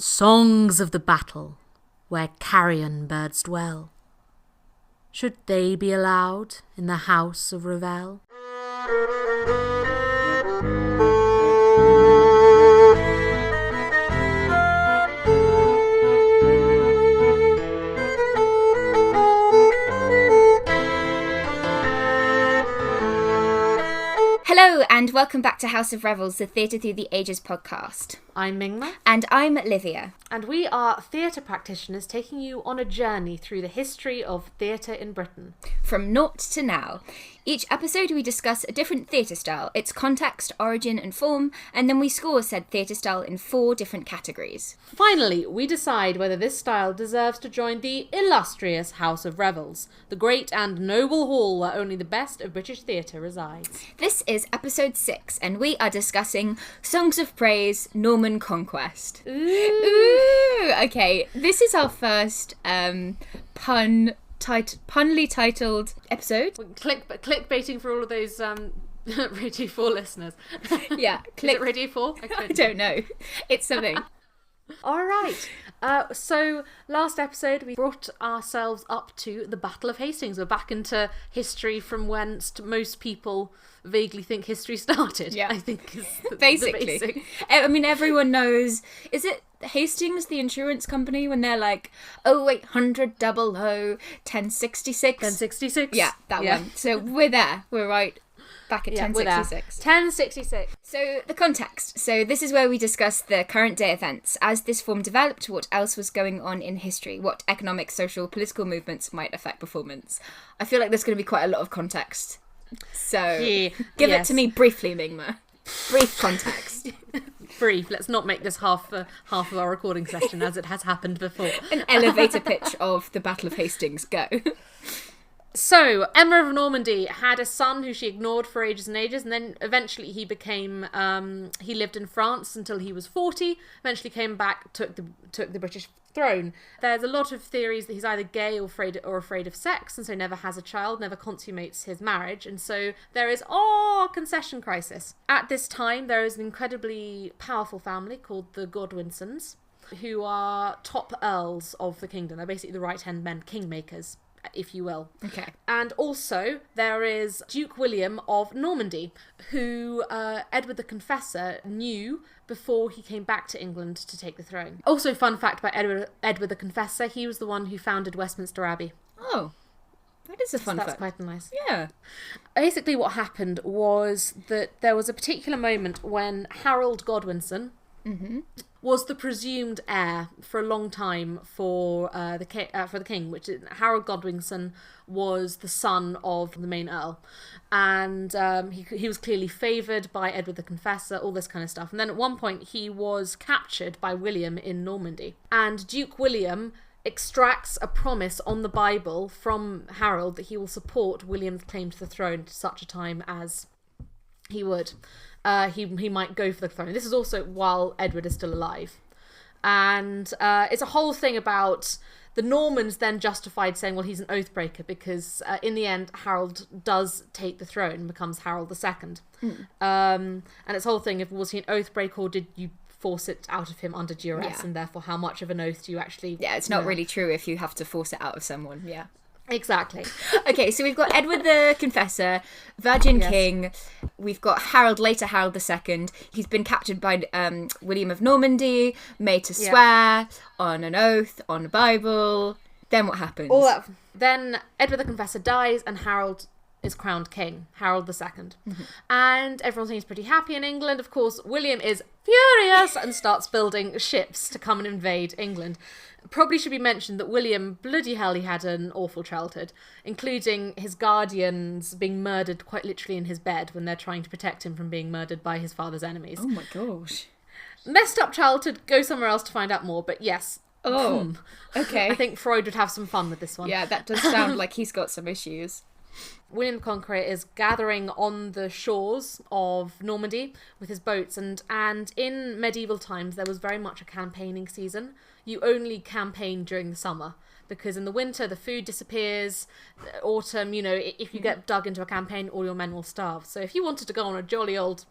songs of the battle, where carrion birds dwell. Should they be allowed in the House of Revels? Hello and welcome back to House of Revels, the Theatre Through the Ages podcast. I'm Mingma. And I'm Livia. And we are theatre practitioners taking you on a journey through the history of theatre in Britain. From naught to now. Each episode we discuss a different theatre style, its context, origin and form, and then we score said theatre style in 4 different categories. Finally, we decide whether this style deserves to join the illustrious House of Revels, the great and noble hall where only the best of British theatre resides. This is episode 6, and we are discussing Songs of Praise, Norman Conquest. Ooh! Okay, this is our first punly titled episode. Clickbaiting for all of those Radio 4 listeners. Yeah. Is it Radio 4? I don't know. It's something. All right. So last episode we brought ourselves up to the Battle of Hastings. We're back into history from whence most people vaguely think history started. Yeah. I think is basically. the basic. I mean, everyone knows. Is it Hastings, the insurance company, when they're like 0800 00 1066? 1066. Yeah, that one. So we're there. We're right back at 1066. 1066. So the context. So this is where we discuss the current day events. As this form developed, what else was going on in history? What economic, social, political movements might affect performance? I feel like there's going to be quite a lot of context. So give it to me briefly, Mingma. Brief context. Brief. Let's not make this half of our recording session as it has happened before. An elevator pitch of the Battle of Hastings. Go. So, Emma of Normandy had a son who she ignored for ages and ages, and then eventually he became, he lived in France until he was 40, eventually came back, took the British throne. There's a lot of theories that he's either gay or afraid of sex, and so never has a child, never consummates his marriage, and so there is, concession crisis. At this time, there is an incredibly powerful family called the Godwinsons, who are top earls of the kingdom. They're basically the right-hand men, kingmakers, if you will. Okay. And also there is Duke William of Normandy, who Edward the Confessor knew before he came back to England to take the throne. Also, fun fact about Edward the Confessor, he was the one who founded Westminster Abbey. Oh, that is a fun fact. That's quite nice. Yeah. Basically what happened was that there was a particular moment when Harold Godwinson was the presumed heir for a long time for the king, which is, Harold Godwinson was the son of the main earl, and he was clearly favoured by Edward the Confessor, all this kind of stuff. And then at one point he was captured by William in Normandy, and Duke William extracts a promise on the Bible from Harold that he will support William's claim to the throne to such a time as he would. He might go for the throne. This is also while Edward is still alive. And it's a whole thing about the Normans then justified saying, well, he's an oath breaker because in the end, Harold does take the throne and becomes Harold II. And it's a whole thing of, was he an oath breaker or did you force it out of him under duress? And therefore, how much of an oath do you actually... Yeah, it's not really true if you have to force it out of someone. Yeah. Exactly. Okay, so we've got Edward the Confessor, Virgin King. We've got Harold, later Harold II. He's been captured by William of Normandy, made to swear on an oath, on a Bible. Then what happens? Then Edward the Confessor dies and Harold is crowned king, Harold II. And everyone seems pretty happy in England. Of course, William is furious and starts building ships to come and invade England. Probably should be mentioned that William, bloody hell, he had an awful childhood, including his guardians being murdered quite literally in his bed when they're trying to protect him from being murdered by his father's enemies. Oh my gosh. Messed up childhood, go somewhere else to find out more, but yes. Oh, okay. I think Freud would have some fun with this one. Yeah, that does sound like he's got some issues. William the Conqueror is gathering on the shores of Normandy with his boats, and in medieval times there was very much a campaigning season. You only campaign during the summer because in the winter the food disappears. Autumn, if you get dug into a campaign, all your men will starve. So if you wanted to go on a jolly old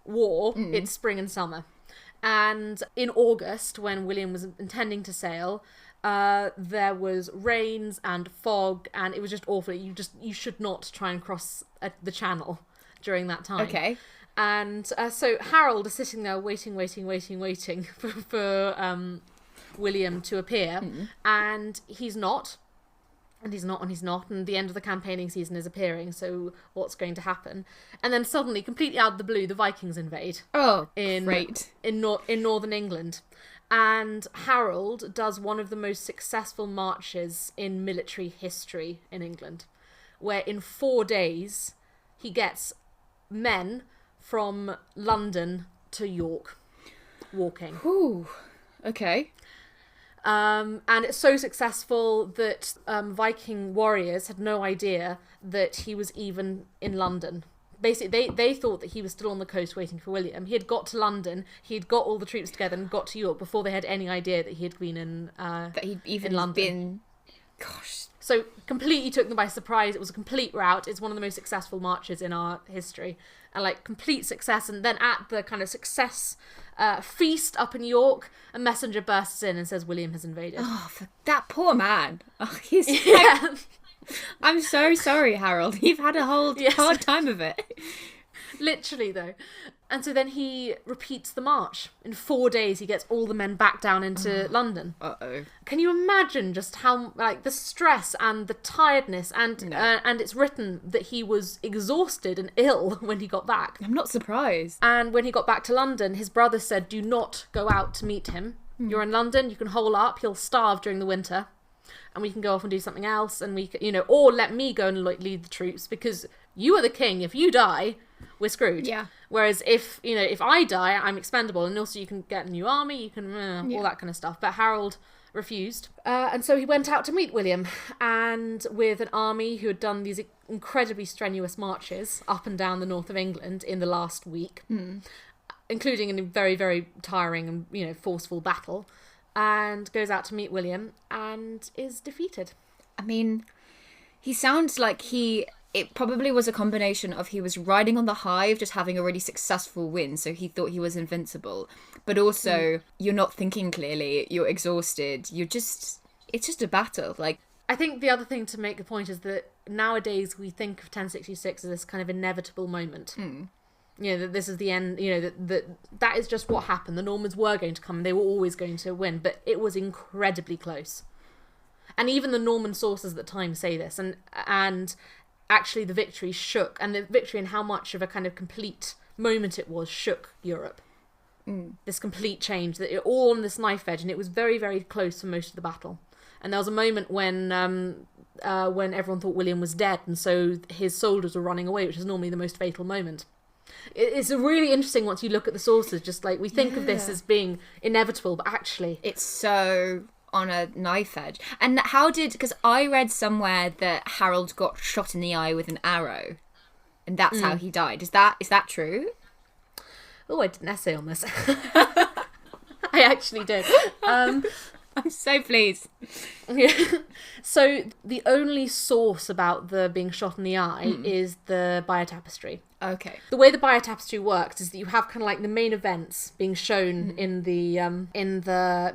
war, it's spring and summer. And in August, when William was intending to sail, there was rains and fog, and it was just awful. You should not try and cross the channel during that time. Okay. And so Harold is sitting there waiting for William to appear, and he's not. And he's not, and the end of the campaigning season is appearing, so what's going to happen? And then suddenly, completely out of the blue, the Vikings invade. Oh, great. In northern England. And Harold does one of the most successful marches in military history in England, where in 4 days, he gets men from London to York, walking. Ooh, okay. And it's so successful that Viking warriors had no idea that he was even in London. Basically, they thought that he was still on the coast waiting for William. He had got to London, he had got all the troops together and got to York before they had any idea that he had been in that he'd even in London. been... Gosh. So completely took them by surprise. It was a complete rout. It's one of the most successful marches in our history. And like complete success. And then at the kind of success feast up in York, a messenger bursts in and says William has invaded. Oh, for that poor man. Oh, he's Yeah. I'm so sorry, Harold. You've had a hard time of it. Literally, though. And so then he repeats the march. In 4 days, he gets all the men back down into London. Uh-oh. Can you imagine just how, like, the stress and the tiredness, and it's written that he was exhausted and ill when he got back. I'm not surprised. And when he got back to London, his brother said, do not go out to meet him. You're in London, you can hole up, he'll starve during the winter, and we can go off and do something else, and we can, or let me go and lead the troops, because you are the king. If you die, we're screwed. Yeah. Whereas if I die, I'm expendable, and also you can get a new army, you can all that kind of stuff. But Harold refused, and so he went out to meet William, and with an army who had done these incredibly strenuous marches up and down the north of England in the last week, including a very, very tiring and forceful battle, and goes out to meet William and is defeated. I mean, he sounds like it probably was a combination of he was riding on the high of just having a really successful win, so he thought he was invincible. But also, you're not thinking clearly, you're exhausted, it's just a battle. Like, I think the other thing to make the point is that nowadays we think of 1066 as this kind of inevitable moment. That this is the end, that is just what happened. The Normans were going to come and they were always going to win, but it was incredibly close. And even the Norman sources at the time say this, and actually the victory shook, and the victory and how much of a kind of complete moment it was shook Europe. This complete change, that it all on this knife edge, and it was very, very close for most of the battle. And there was a moment when everyone thought William was dead, and so his soldiers were running away, which is normally the most fatal moment. It's really interesting once you look at the sources, just like we think of this as being inevitable, but actually it's so on a knife edge. And because I read somewhere that Harold got shot in the eye with an arrow, and that's how he died. Is that true? Oh, I did an essay on this. I actually did. I'm so pleased. So the only source about the being shot in the eye is the Bayeux Tapestry. Okay. The way the Bayeux Tapestry works is that you have kind of like the main events being shown in the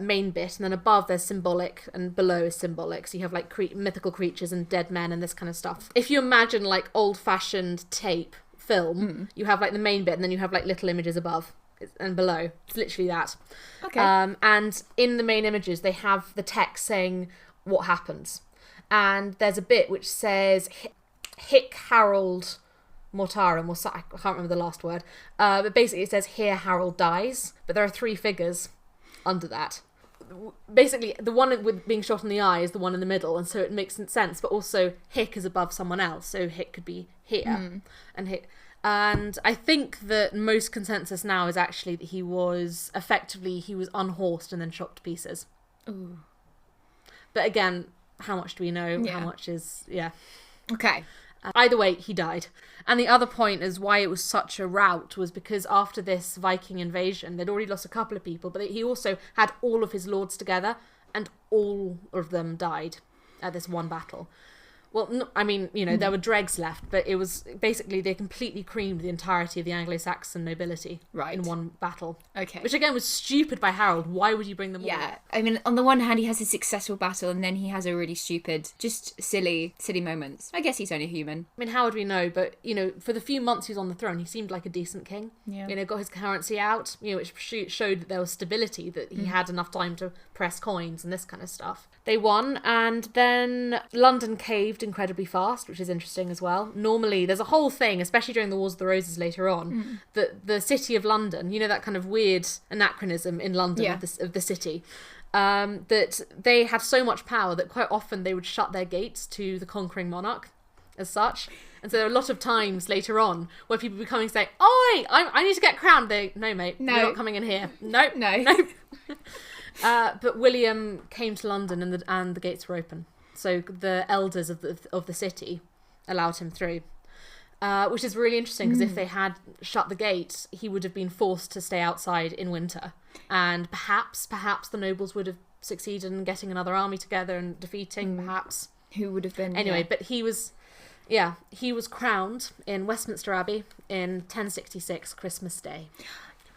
main bit, and then above there's symbolic and below is symbolic. So you have like mythical creatures and dead men and this kind of stuff. If you imagine like old-fashioned tape film, you have like the main bit, and then you have like little images above and below. It's literally that. Okay. And in the main images, they have the text saying what happens. And there's a bit which says, Hic Harold Mortarum, or I can't remember the last word. But basically it says, here Harold dies. But there are 3 figures under that. Basically, the one with being shot in the eye is the one in the middle, and so it makes sense. But also, Hic is above someone else, so Hic could be here. And Hic... And I think that most consensus now is actually that he was unhorsed and then shot to pieces. Ooh. But again, how much do we know? Yeah. How much is... Okay. Either way, he died. And the other point is why it was such a rout was because after this Viking invasion, they'd already lost a couple of people, but he also had all of his lords together, and all of them died at this one battle. Well, no, I mean, there were dregs left, but it was basically they completely creamed the entirety of the Anglo-Saxon nobility in one battle. Okay. Which again was stupid by Harold. Why would you bring them all? Yeah, I mean, on the one hand, he has a successful battle, and then he has a really stupid, just silly moments. I guess he's only human. I mean, how would we know? But, for the few months he was on the throne, he seemed like a decent king. Yeah. Got his currency out, which showed that there was stability, that he had enough time to press coins and this kind of stuff. They won, and then London caved incredibly fast, which is interesting as well. Normally, there's a whole thing, especially during the Wars of the Roses later on, that the city of London, that kind of weird anachronism in London of the city, that they had so much power that quite often they would shut their gates to the conquering monarch as such. And so there are a lot of times later on where people would be coming and say, "Oi, I need to get crowned." No, mate, you're not coming in here. Nope. But William came to London and the gates were open. So the elders of the city allowed him through, which is really interesting because if they had shut the gates, he would have been forced to stay outside in winter, and perhaps the nobles would have succeeded in getting another army together and defeating. Perhaps who would have been anyway. But he was crowned in Westminster Abbey in 1066 Christmas Day.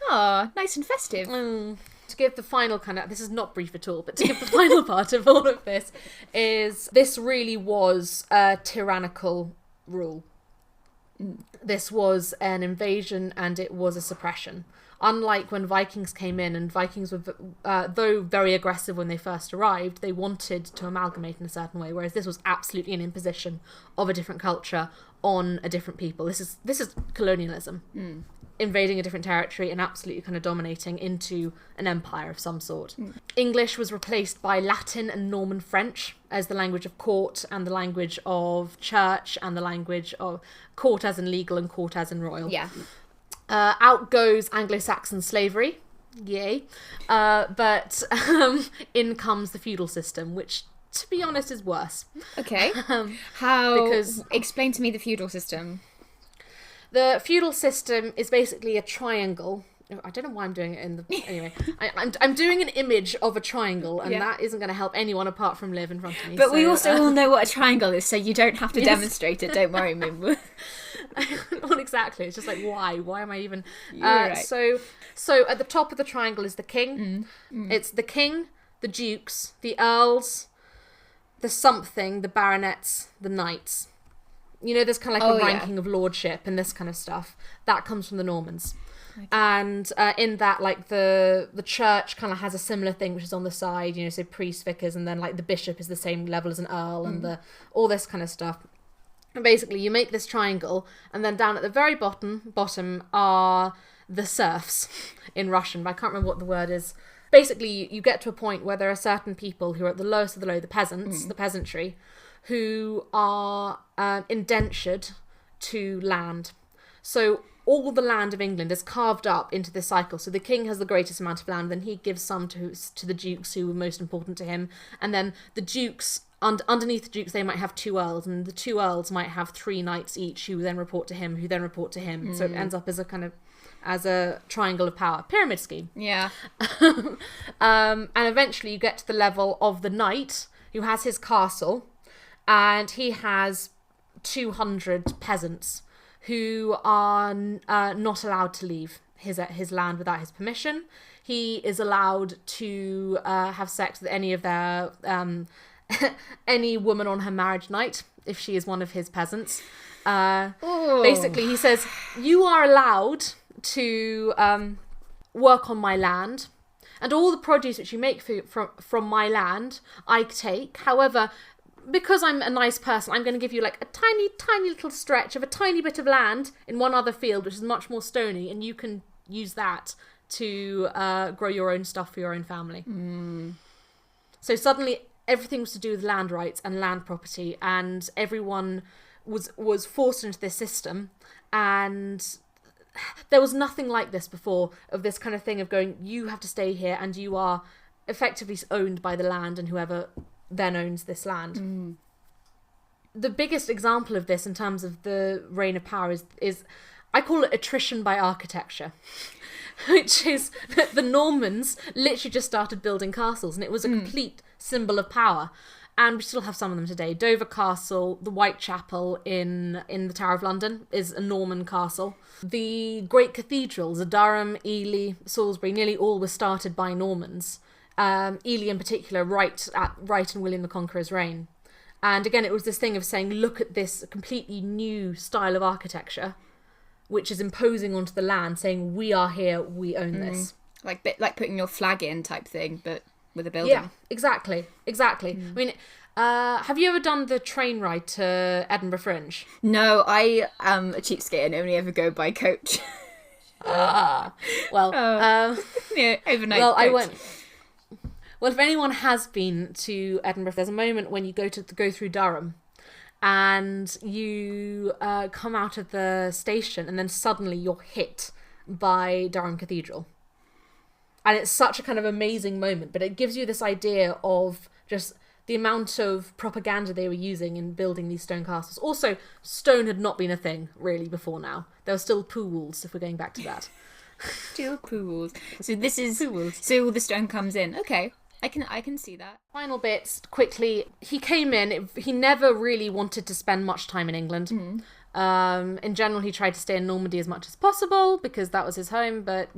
Oh, nice and festive. To give the final this is not brief at all, but to give the final part of all of this this really was a tyrannical rule. This was an invasion and it was a suppression. Unlike when Vikings came in, and Vikings were, though very aggressive when they first arrived, they wanted to amalgamate in a certain way, whereas this was absolutely an imposition of a different culture on a different people. This is colonialism. Invading a different territory and absolutely kind of dominating into an empire of some sort. English was replaced by Latin and Norman French as the language of court and the language of church and the language of court as in legal and court as in royal. Yeah. Out goes Anglo-Saxon slavery. Yay. But in comes the feudal system, which, to be honest, is worse. Okay. Explain to me the feudal system. The feudal system is basically a triangle. I don't know why I'm doing it anyway. I'm doing an image of a triangle, and that isn't going to help anyone apart from Liv in front of me. But we also all know what a triangle is, so you don't have to demonstrate it. Don't worry, Mingma. Not exactly. It's just like, why? Why am I even? Right. So at the top of the triangle is the king. It's the king, the dukes, the earls, the something, the baronets, the knights. There's kind of like a ranking of lordship and this kind of stuff. That comes from the Normans. Okay. And in that, like, the church kind of has a similar thing, which is on the side, so priests, vicars, and then, like, the bishop is the same level as an earl and all this kind of stuff. And basically, you make this triangle, and then down at the very bottom are the serfs in Russian, but I can't remember what the word is. Basically, you get to a point where there are certain people who are at the lowest of the low, the peasants, the peasantry, who are indentured to land. So all the land of England is carved up into this cycle. So the king has the greatest amount of land, then he gives some to the dukes who were most important to him. And then the dukes, underneath the dukes, they might have 2 earls, and the 2 earls might have 3 knights each who then report to him, who then report to him. So it ends up as a triangle of power. Pyramid scheme. Yeah. And eventually you get to the level of the knight, who has his castle, and he has 200 peasants who are not allowed to leave his land without his permission. He is allowed to have sex with any of their any woman on her marriage night if she is one of his peasants. Basically, he says, you are allowed to work on my land, and all the produce which you make from my land I take. However, because I'm a nice person, I'm going to give you like a tiny, tiny little stretch of a tiny bit of land in one other field, which is much more stony, and you can use that to grow your own stuff for your own family. So suddenly everything was to do with land rights and land property, and everyone was forced into this system, and there was nothing like this before, of this kind of thing of going, you have to stay here and you are effectively owned by the land and whoever then owns this land. The biggest example of this in terms of the reign of power is I call it attrition by architecture, which is that the Normans literally just started building castles, and it was a complete symbol of power. and we still have some of them today. Dover Castle, the Whitechapel in the Tower of London is a Norman castle. The great cathedrals, Durham, Ely, Salisbury, nearly all were started by Normans. Ely in particular, right in William the Conqueror's reign. And again, it was this thing of saying, look at this completely new style of architecture, which is imposing onto the land, saying, we are here, we own this. Like putting your flag in type thing, but with a building. Yeah, exactly. I mean, have you ever done the train ride to Edinburgh Fringe? No, I am a cheapskate and only ever go by coach. Yeah, overnight well, coach. I went... Well, if anyone has been to Edinburgh, there's a moment when you go through Durham and you come out of the station and then suddenly you're hit by Durham Cathedral. And it's such a kind of amazing moment, but it gives you this idea of just the amount of propaganda they were using in building these stone castles. Also, stone had not been a thing, really, before now. There were still pools, if we're going back to that. Still pools. So this is... Pools. So all the stone comes in. Okay. I can see that. Final bits, quickly. He came in, he never really wanted to spend much time in England. In general, he tried to stay in Normandy as much as possible because that was his home, but,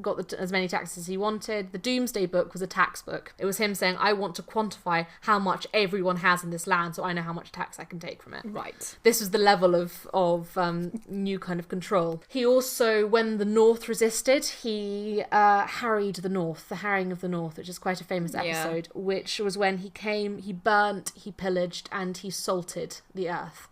got as many taxes as he wanted. The Doomsday Book was a tax book. It was him saying, I want to quantify how much everyone has in this land so I know how much tax I can take from it. Right. This was the level of new kind of control. He also, when the North resisted, he harried the North, the harrying of the North, which is quite a famous episode, which was when he came, he burnt, he pillaged, and he salted the earth.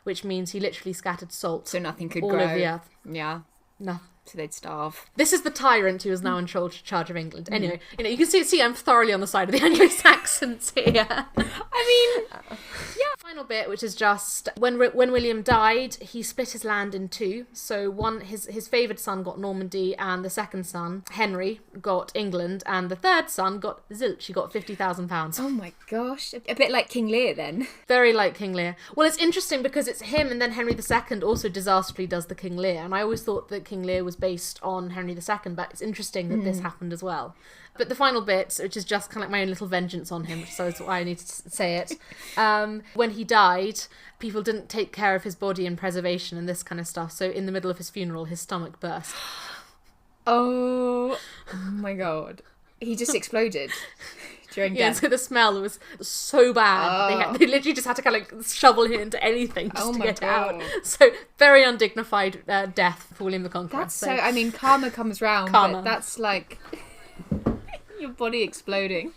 Which means he literally scattered salt. So nothing could all grow. over the earth. Yeah. No. So they'd starve. This is the tyrant who is now in charge of England. Anyway, you can see I'm thoroughly on the side of the Anglo-Saxons here. I mean, yeah. Final bit, which is just when William died, he split his land in two. So his favoured son got Normandy, and the second son, Henry, got England, and the third son got zilch. He got £50,000. Oh my gosh, a bit like King Lear then. Very like King Lear. Well, it's interesting because it's him, and then Henry II also disastrously does the King Lear, and I always thought that King Lear was based on Henry II, but it's interesting that this happened as well. But the final bit, which is just kind of like my own little vengeance on him, so that's why I need to say it. When he died, people didn't take care of his body and preservation and this kind of stuff, so in the middle of his funeral, his stomach burst. Oh my god. He just exploded during death. Yeah, so the smell was so bad. They literally just had to kind of shovel him into anything just to get it out. So very undignified death for William the Conqueror. That's so, I mean, karma comes round, but that's like your body exploding.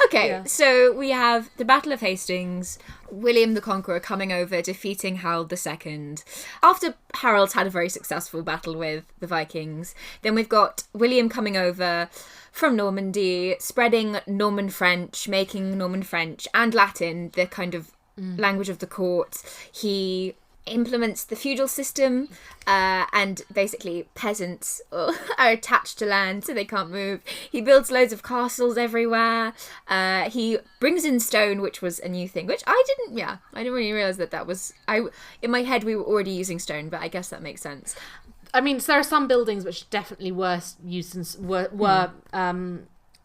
Okay, so we have the Battle of Hastings, William the Conqueror coming over, defeating Harold II. After Harold's had a very successful battle with the Vikings, then we've got William coming over from Normandy, spreading Norman French, making Norman French and Latin the kind of language of the court. He implements the feudal system, and basically peasants are attached to land so they can't move. He builds loads of castles everywhere. He brings in stone, which was a new thing, which I didn't really realise that was... in my head we were already using stone, but I guess that makes sense. I mean, so there are some buildings which definitely were used and were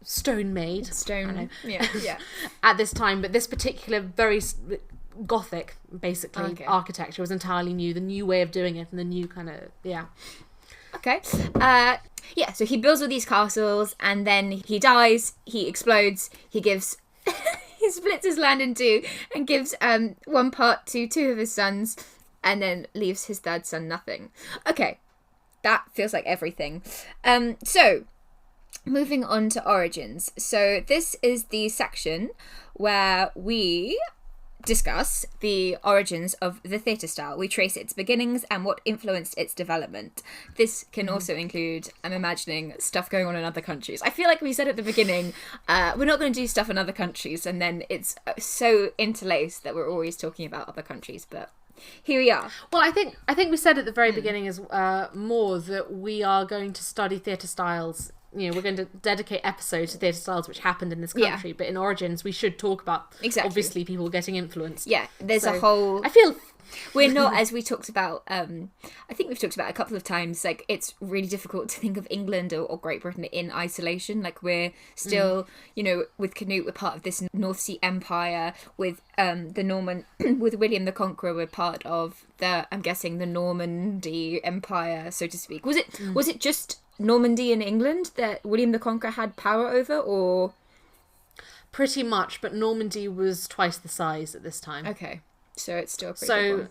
stone made. Stone, yeah. At this time, but this particular very Gothic, basically, architecture was entirely new. The new way of doing it and the new kind of, Okay. So he builds all these castles and then he dies, he explodes, he gives... he splits his land in two and gives one part to two of his sons and then leaves his third son nothing. Okay. That feels like everything. So, moving on to origins. So this is the section where we discuss the origins of the theatre style. We trace its beginnings and what influenced its development. This can also include, I'm imagining, stuff going on in other countries. I feel like we said at the beginning, we're not going to do stuff in other countries, and then it's so interlaced that we're always talking about other countries, but here we are. Well, I think we said at the very beginning is more that we are going to study theatre styles we're going to dedicate episodes to theatre styles which happened in this country, but in Origins we should talk about obviously people getting influenced. Yeah, there's a whole... I feel... We're not, as we talked about, I think we've talked about a couple of times, like, it's really difficult to think of England or Great Britain in isolation. Like, we're still, with Canute, we're part of this North Sea Empire. With the Norman, with William the Conqueror, we're part of I'm guessing, the Normandy Empire, so to speak. Was it just Normandy in England that William the Conqueror had power over, or...? Pretty much, but Normandy was twice the size at this time. Okay. So it's still pretty big one.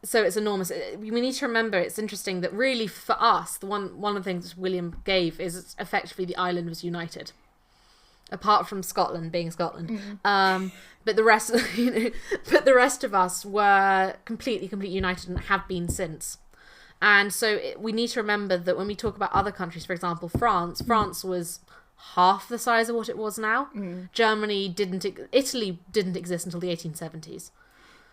So it's enormous. We need to remember, it's interesting that really for us, one of the things William gave is effectively the island was united. Apart from Scotland being Scotland. But the rest of us were completely united and have been since. And so we need to remember that when we talk about other countries, for example, France was half the size of what it was now. Italy didn't exist until the 1870s.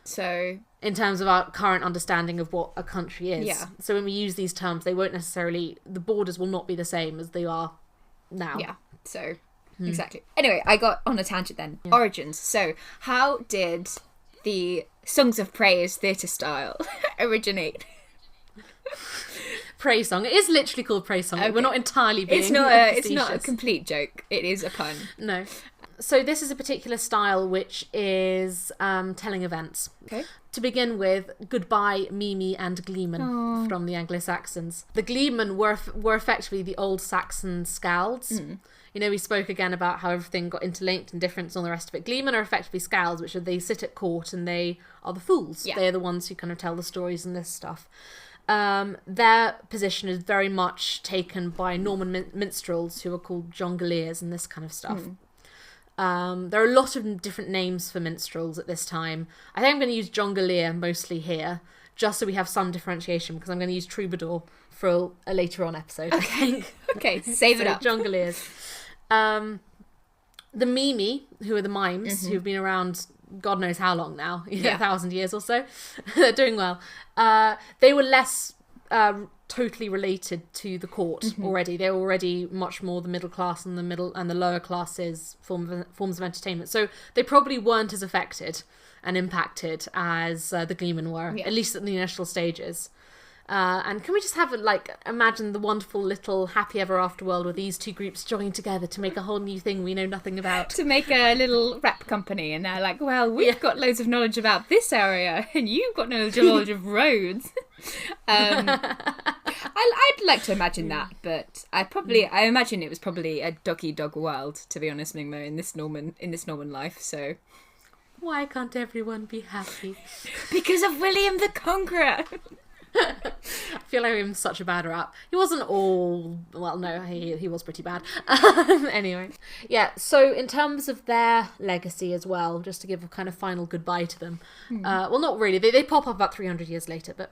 So, in terms of our current understanding of what a country is. Yeah. So when we use these terms, they won't necessarily, the borders will not be the same as they are now. Yeah. So, exactly. Anyway, I got on a tangent then. Yeah. Origins. So, how did the Songs of Praise theatre style originate? Praise song. It is literally called praise song. Okay. We're not entirely being It's not a complete joke. It is a pun. No. So this is a particular style which is telling events. Okay. To begin with, goodbye, Mimi and Gleeman from the Anglo-Saxons. The Gleeman were effectively the old Saxon scalds. We spoke again about how everything got interlinked and different and all the rest of it. Gleeman are effectively scalds, which they sit at court and they are the fools. Yeah. They're the ones who kind of tell the stories and this stuff. Their position is very much taken by Norman minstrels who are called jongleurs and this kind of stuff. There are a lot of different names for minstrels at this time. I think I'm going to use jongleur mostly here, just so we have some differentiation, because I'm going to use troubadour for a later on episode. Okay, okay, save it up. Jongleurs. The Mimi, who are the mimes, who've been around God knows how long now, 1,000 years or so, they're doing well. They were less totally related to the court already. They were already much more the middle class and the lower classes forms of entertainment. So they probably weren't as affected and impacted as the Gleemen were, at least in the initial stages. And can we just have imagine the wonderful little happy ever after world where these two groups join together to make a whole new thing we know nothing about. To make a little rap company, and they're like, well, we've got loads of knowledge about this area and you've got knowledge of roads. I'd like to imagine that, but I imagine it was probably a dog world, to be honest, Mingma, in this Norman life, so... Why can't everyone be happy? Because of William the Conqueror! I feel like I'm such a bad rap. He wasn't all... Well, no, he was pretty bad. Anyway. Yeah, so in terms of their legacy as well, just to give a kind of final goodbye to them. Well, not really. They pop up about 300 years later, but...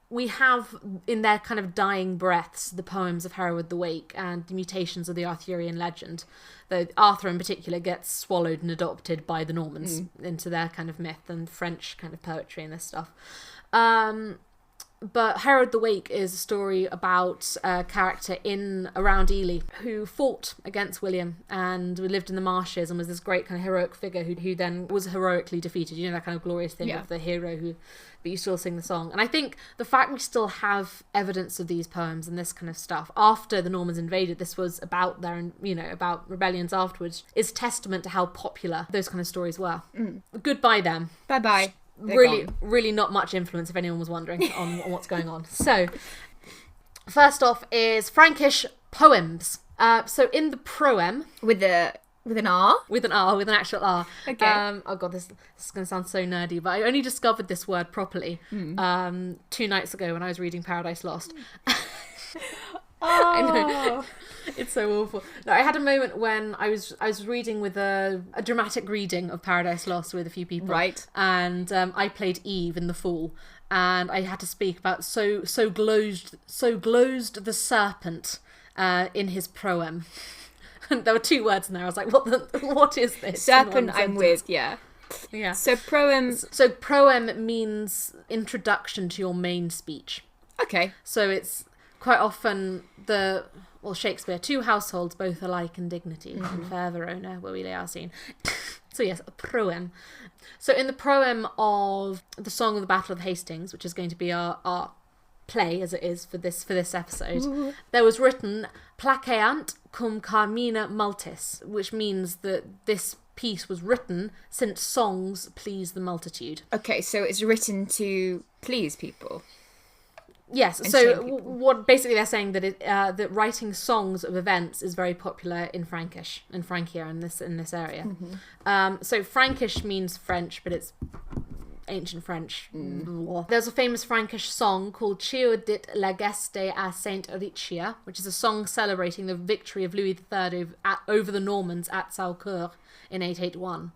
we have, in their kind of dying breaths, the poems of Hereward the Wake and the mutations of the Arthurian legend. Though Arthur in particular gets swallowed and adopted by the Normans into their kind of myth and French kind of poetry and this stuff. But Hereward the Wake is a story about a character around Ely who fought against William and lived in the marshes and was this great kind of heroic figure who then was heroically defeated. You know, that kind of glorious thing of the hero but you still sing the song. And I think the fact we still have evidence of these poems and this kind of stuff after the Normans invaded, this was about about rebellions afterwards, is testament to how popular those kind of stories were. Goodbye them. Bye-bye. Really not much influence, if anyone was wondering, on what's going on. So, first off is Frankish poems. So in the proem... With an R? With an actual R. Okay. Oh god, this is going to sound so nerdy, but I only discovered this word properly 2 nights ago when I was reading Paradise Lost. I know. It's so awful. No, I had a moment when I was reading with a dramatic reading of Paradise Lost with a few people. Right. And I played Eve in the Fool. And I had to speak about so glozed the serpent in his proem. And there were 2 words in there. I was like, what is this? Serpent I'm with, yeah. Yeah. So proem... So proem means introduction to your main speech. Okay. So it's quite often well, Shakespeare, two households, both alike in dignity, in fair Verona, where we lay our scene. So yes, a proem. So in the proem of the Song of the Battle of Hastings, which is going to be our play as it is for this episode, there was written placeant cum carmina multis, which means that this piece was written since songs please the multitude. Okay, so it's written to please people. Yes, so what basically they're saying that that writing songs of events is very popular in Frankish, in Francia, in this area. So Frankish means French, but it's ancient French. There's a famous Frankish song called Cio dit la geste a Saint Ricia, which is a song celebrating the victory of Louis III over the Normans at Saucourt in 881.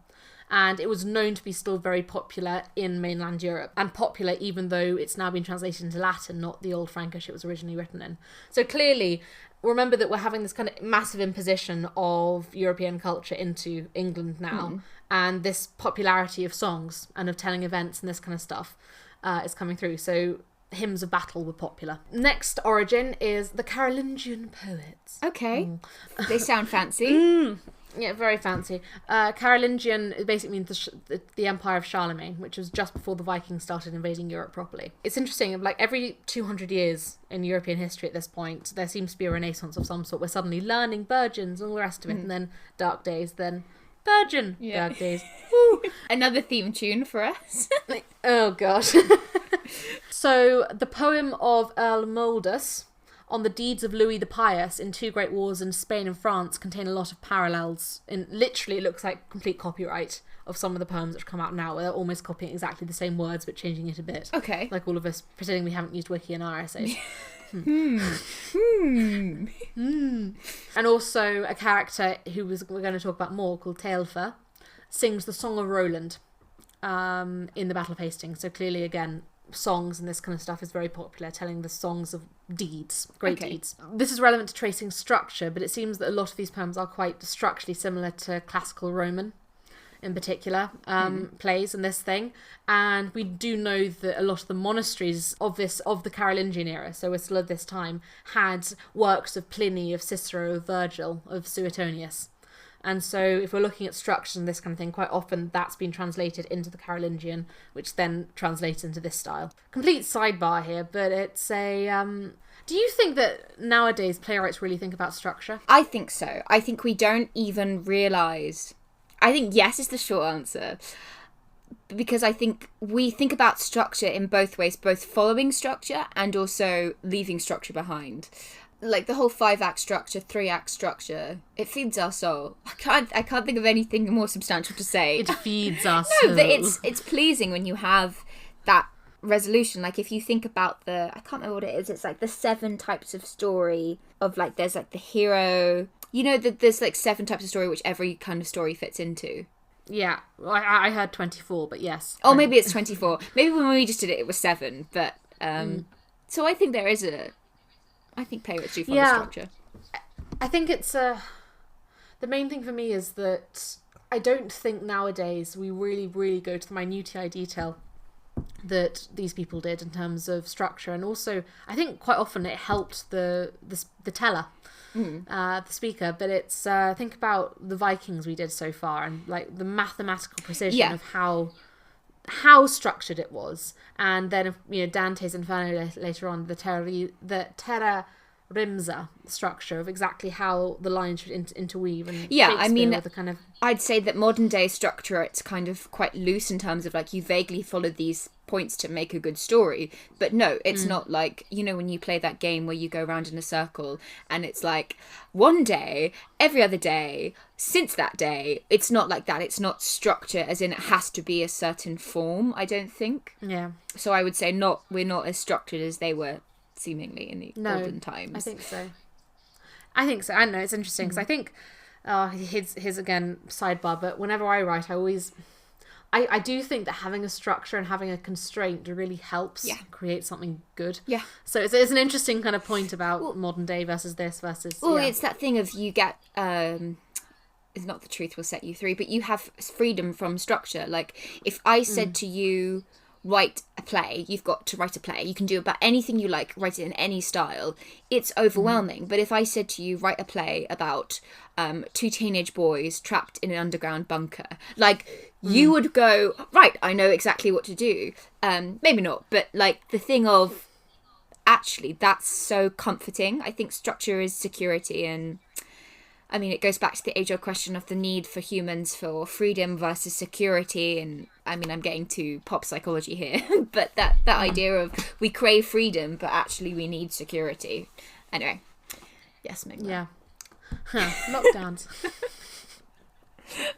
And it was known to be still very popular in mainland Europe, and popular even though it's now been translated into Latin, not the old Frankish it was originally written in. So clearly, remember that we're having this kind of massive imposition of European culture into England now, and this popularity of songs and of telling events and this kind of stuff is coming through. So hymns of battle were popular. Next origin is the Carolingian poets. Okay. They sound fancy. Yeah, very fancy. Carolingian basically means the Empire of Charlemagne, which was just before the Vikings started invading Europe properly. It's interesting, like every 200 years in European history at this point, there seems to be a renaissance of some sort. We're suddenly learning virgins and all the rest of it, and then dark days, then virgin dark days. Woo. Another theme tune for us. Oh, God. So, the poem of Earl Moldus on the deeds of Louis the Pious in two great wars in Spain and France contain a lot of parallels. Literally, it looks like complete copyright of some of the poems that come out now, where they're almost copying exactly the same words but changing it a bit. Okay. Like all of us pretending we haven't used Wiki in our essays. And also a character we're going to talk about more, called Taillefer, sings the Song of Roland in the Battle of Hastings. So clearly, again, songs and this kind of stuff is very popular, telling the songs of deeds, great deeds. This is relevant to tracing structure, but it seems that a lot of these poems are quite structurally similar to classical Roman, in particular, plays and this thing. And we do know that a lot of the monasteries of the Carolingian era, so we're still at this time, had works of Pliny, of Cicero, of Virgil, of Suetonius. And so if we're looking at structures and this kind of thing, quite often that's been translated into the Carolingian, which then translates into this style. Complete sidebar here, but it's a... do you think that nowadays playwrights really think about structure? I think so. I think we don't even realise... I think yes is the short answer. Because I think we think about structure in both ways, both following structure and also leaving structure behind. Like the whole 5-act structure, 3-act structure, it feeds our soul. I can't think of anything more substantial to say. It feeds our soul. No, but it's pleasing when you have that resolution. Like if you think about I can't remember what it is. It's like the 7 types of story of like there's like the hero. You know that there's like 7 types of story which every kind of story fits into. Yeah, I heard 24, but yes. Oh, maybe it's 24. Maybe when we just did it was 7. But so I think there is I think playwrights do follow structure. I think it's the main thing for me is that I don't think nowadays we really, really go to the minutiae detail that these people did in terms of structure, and also I think quite often it helped the teller, the speaker. But it's think about the Vikings we did so far, and like the mathematical precision of how structured it was, and then Dante's Inferno later on, the terra rimsa structure of exactly how the lines should interweave. And I mean, the kind of... I'd say that modern day structure, it's kind of quite loose in terms of like you vaguely follow these points to make a good story, but no, it's not like, when you play that game where you go around in a circle and it's like one day, every other day, since that day. It's not like that. It's not structure as in it has to be a certain form, I don't think. Yeah. So I would say we're not as structured as they were seemingly in the olden times. I think so. I don't know, it's interesting because I think his again sidebar, but whenever I write I do think that having a structure and having a constraint really helps create something good. Yeah. So it's an interesting kind of point about modern day versus this versus... Well, it's that thing of you get... it's not the truth will set you free, but you have freedom from structure. Like, if I said to you, write a play, you've got to write a play. You can do about anything you like, write it in any style. It's overwhelming. But if I said to you, write a play about two teenage boys trapped in an underground bunker, like, you would go, right, I know exactly what to do. Maybe not, but like the thing of, actually, that's so comforting. I think structure is security, and I mean, it goes back to the age-old question of the need for humans for freedom versus security. And I mean, I'm getting to pop psychology here, but that idea of we crave freedom, but actually we need security. Anyway, yes, Mingma. Yeah. Lockdowns.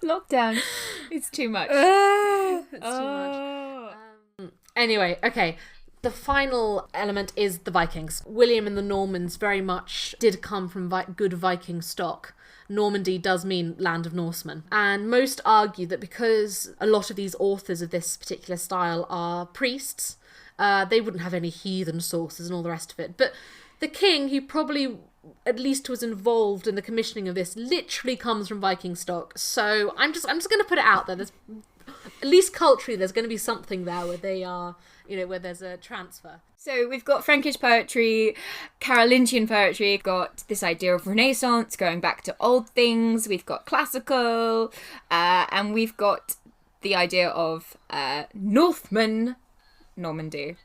Lockdown. It's too much. It's too much. Anyway, okay. The final element is the Vikings. William and the Normans very much did come from good Viking stock. Normandy does mean land of Norsemen. And most argue that because a lot of these authors of this particular style are priests, they wouldn't have any heathen sources and all the rest of it. But the king, who probably at least was involved in the commissioning of this, literally comes from Viking stock. So I'm just going to put it out there. There's, at least culturally, there's going to be something there where they are, where there's a transfer. So we've got Frankish poetry, Carolingian poetry, we've got this idea of Renaissance, going back to old things, we've got classical, and we've got the idea of Northman Normandy.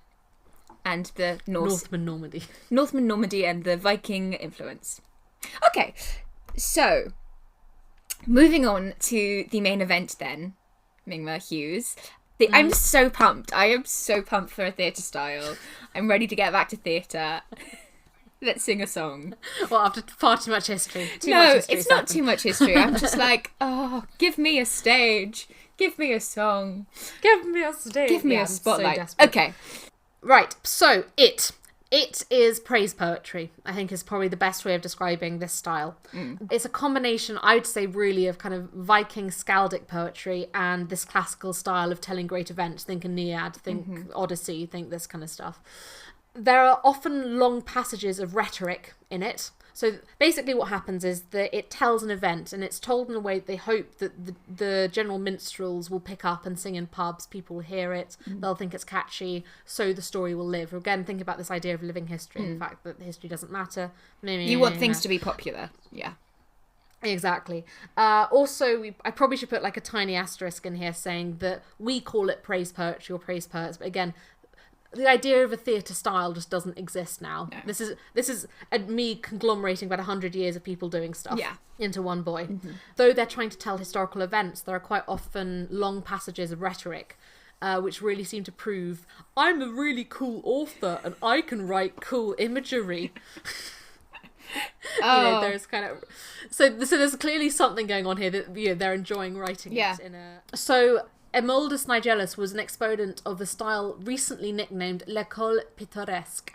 And the Northman Normandy. Northman Normandy and the Viking influence. Okay, so moving on to the main event then, Mingma Hughes. I'm so pumped. I am so pumped for a theatre style. I'm ready to get back to theatre. Let's sing a song. Well, after far too much history. It's not too much history. I'm just like, give me a stage. Give me a song. Give me a stage. Give me a spotlight. So okay. Right, so It is praise poetry, I think is probably the best way of describing this style. It's a combination, I would say, really, of kind of Viking skaldic poetry and this classical style of telling great events. Think Aeneid, think Odyssey, think this kind of stuff. There are often long passages of rhetoric in it. So basically what happens is that it tells an event, and it's told in a way that they hope that the general minstrels will pick up and sing in pubs, people will hear it, they'll think it's catchy, so the story will live. Again, think about this idea of living history, the fact that history doesn't matter. You want things to be popular, yeah. Exactly. Also, I probably should put like a tiny asterisk in here saying that we call it praise poetry or praise poets, but again, the idea of a theatre style just doesn't exist now. No. This is me conglomerating about 100 years of people doing stuff into one boy. Though they're trying to tell historical events, there are quite often long passages of rhetoric, which really seem to prove I'm a really cool author and I can write cool imagery. There's kind of so there's clearly something going on here that they're enjoying writing it in a Emoldus Nigellus was an exponent of the style recently nicknamed l'école pittoresque,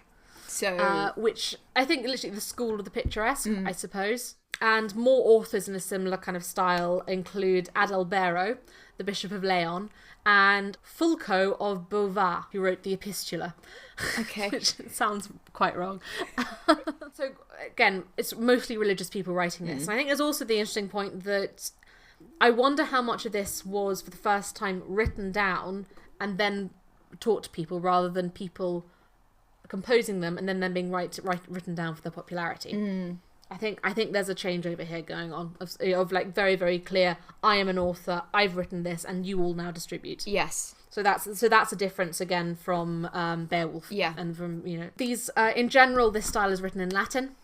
which I think literally the school of the picturesque, I suppose. And more authors in a similar kind of style include Adalbero, the Bishop of Leon, and Fulco of Beauvais, who wrote the Epistula. Okay. Which sounds quite wrong. So again, it's mostly religious people writing this. And I think there's also the interesting point that I wonder how much of this was for the first time written down and then taught to people rather than people composing them and then them being written down for their popularity. I think there's a changeover here going on of like very, very clear, I am an author, I've written this, and you all now distribute. Yes. So that's a difference again from Beowulf. Yeah. And from these in general, this style is written in Latin.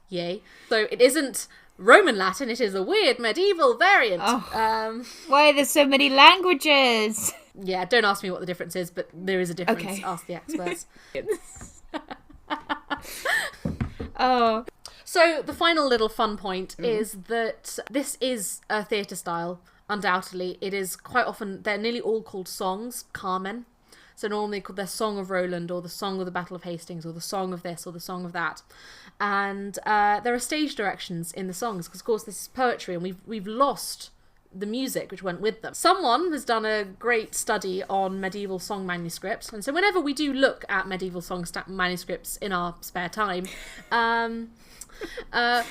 Yay. So it isn't Roman Latin, it is a weird medieval variant. Why are there so many languages? Yeah, don't ask me what the difference is, but there is a difference. Okay. Ask the experts. So the final little fun point is that this is a theatre style, undoubtedly. It is quite often, they're nearly all called songs, Carmen. So normally called their Song of Roland or the Song of the Battle of Hastings or the Song of this or the Song of that. And there are stage directions in the songs because, of course, this is poetry and we've lost the music which went with them. Someone has done a great study on medieval song manuscripts. And so whenever we do look at medieval song manuscripts in our spare time,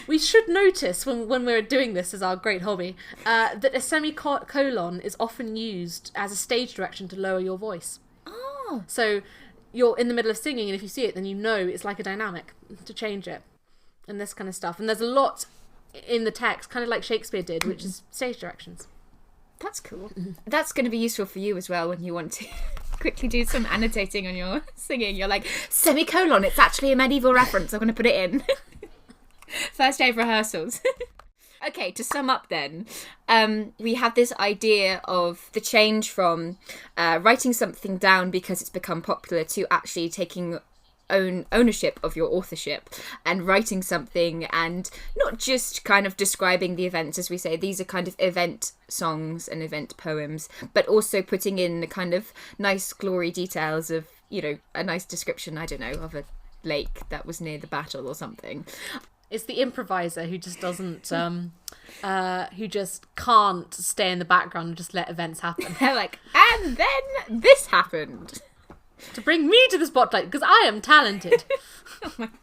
we should notice when we're doing this as our great hobby that a semicolon is often used as a stage direction to lower your voice. Oh. So you're in the middle of singing, and if you see it, then you know it's like a dynamic to change it and this kind of stuff. And there's a lot in the text, kind of like Shakespeare did, which is stage directions. That's cool. That's going to be useful for you as well when you want to quickly do some annotating on your singing. You're like, semicolon, it's actually a medieval reference. I'm going to put it in. First day of rehearsals. Okay, to sum up then, we have this idea of the change from writing something down because it's become popular to actually taking ownership of your authorship and writing something, and not just kind of describing the events, as we say, these are kind of event songs and event poems, but also putting in the kind of nice glory details of, you know, a nice description, I don't know, of a lake that was near the battle or something. It's the improviser who just doesn't, who just can't stay in the background and just let events happen. They're like, and then this happened. To bring me to the spotlight, because I am talented. Oh my God.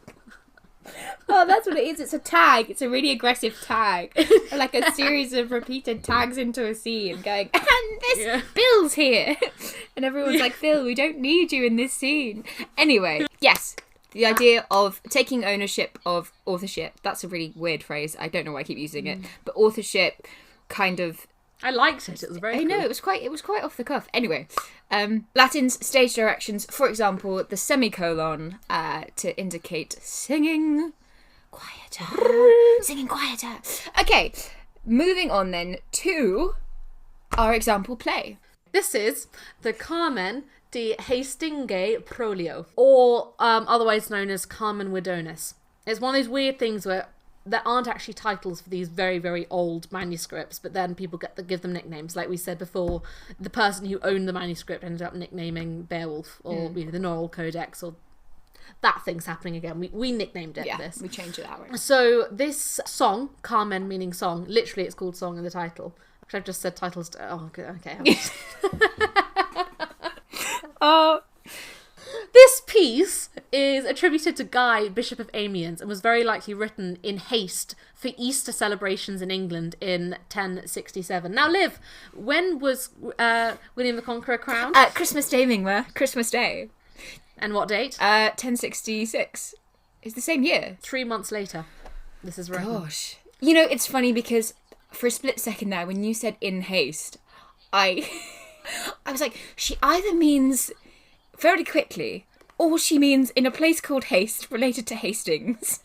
Oh, that's what it is. It's a tag. It's a really aggressive tag. Like a series of repeated tags into a scene going, and this Bill's here. And everyone's like, Phil, we don't need you in this scene. Anyway, yes. The idea of taking ownership of authorship. That's a really weird phrase. I don't know why I keep using it. But authorship kind of... I liked it. It was very cool. I know, it was quite off the cuff. Anyway, Latin's stage directions, for example, the semicolon to indicate singing quieter. Singing quieter. Okay, moving on then to our example play. This is the Carmen de Hastings Prolio, or otherwise known as Carmen Widonis. It's one of those weird things where there aren't actually titles for these very, very old manuscripts, but then people give them nicknames. Like we said before, the person who owned the manuscript ended up nicknaming Beowulf, or the Normal Codex, or that thing's happening again. We nicknamed it this. We changed it that way. So this song, Carmen meaning song, literally it's called song in the title. Which I've just said titles to... Oh, okay. Oh... This piece is attributed to Guy, Bishop of Amiens, and was very likely written in haste for Easter celebrations in England in 1067. Now, Liv, when was William the Conqueror crowned? Christmas Day, Mingma. Christmas Day. And what date? 1066. It's the same year. 3 months later. This is written. Gosh. You know, it's funny because for a split second there, when you said in haste, I was like, she either means... very quickly, or she means in a place called Haste, related to Hastings.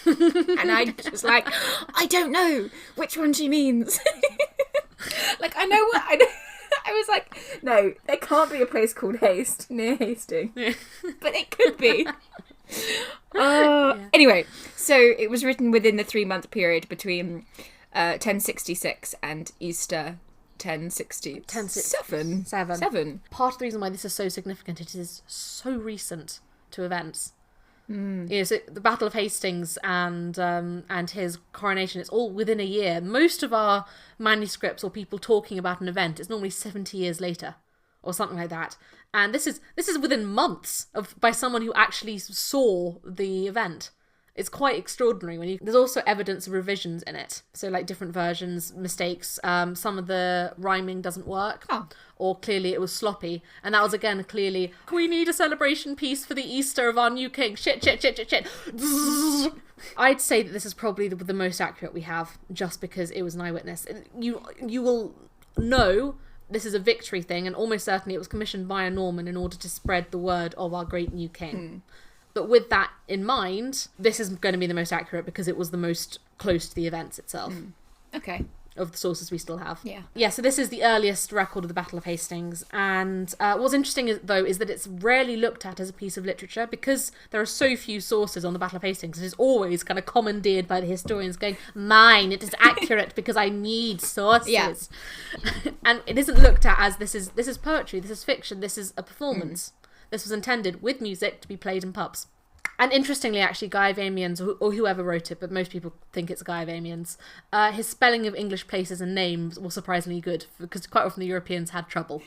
And I was like, I don't know which one she means. Like, I know what... I was like, no, there can't be a place called Haste near Hastings. Yeah. But it could be. Anyway, so it was written within the 3-month period between 1066 and Easter 1067. Part of the reason why this is so significant, it is so recent to events. You know, so the Battle of Hastings and his coronation, it's all within a year. Most of our manuscripts or people talking about an event is normally 70 years later or something like that. And this is within months by someone who actually saw the event. It's quite extraordinary. There's also evidence of revisions in it. So, like, different versions, mistakes. Some of the rhyming doesn't work. Or clearly it was sloppy. And that was, again, clearly, we need a celebration piece for the Easter of our new king. Shit. I'd say that this is probably the most accurate we have, just because it was an eyewitness. You will know this is a victory thing, and almost certainly it was commissioned by a Norman in order to spread the word of our great new king. But with that in mind, this is going to be the most accurate because it was the most close to the events itself. Okay. Of the sources we still have. Yeah, so this is the earliest record of the Battle of Hastings. And what's interesting, though, is that it's rarely looked at as a piece of literature because there are so few sources on the Battle of Hastings. It is always kind of commandeered by the historians going, mine, it is accurate because I need sources. Yeah. And it isn't looked at as this is poetry, this is fiction, this is a performance. This was intended, with music, to be played in pubs. And interestingly, actually, Guy of Amiens, or whoever wrote it, but most people think it's Guy of Amiens, his spelling of English places and names was surprisingly good, because quite often the Europeans had trouble.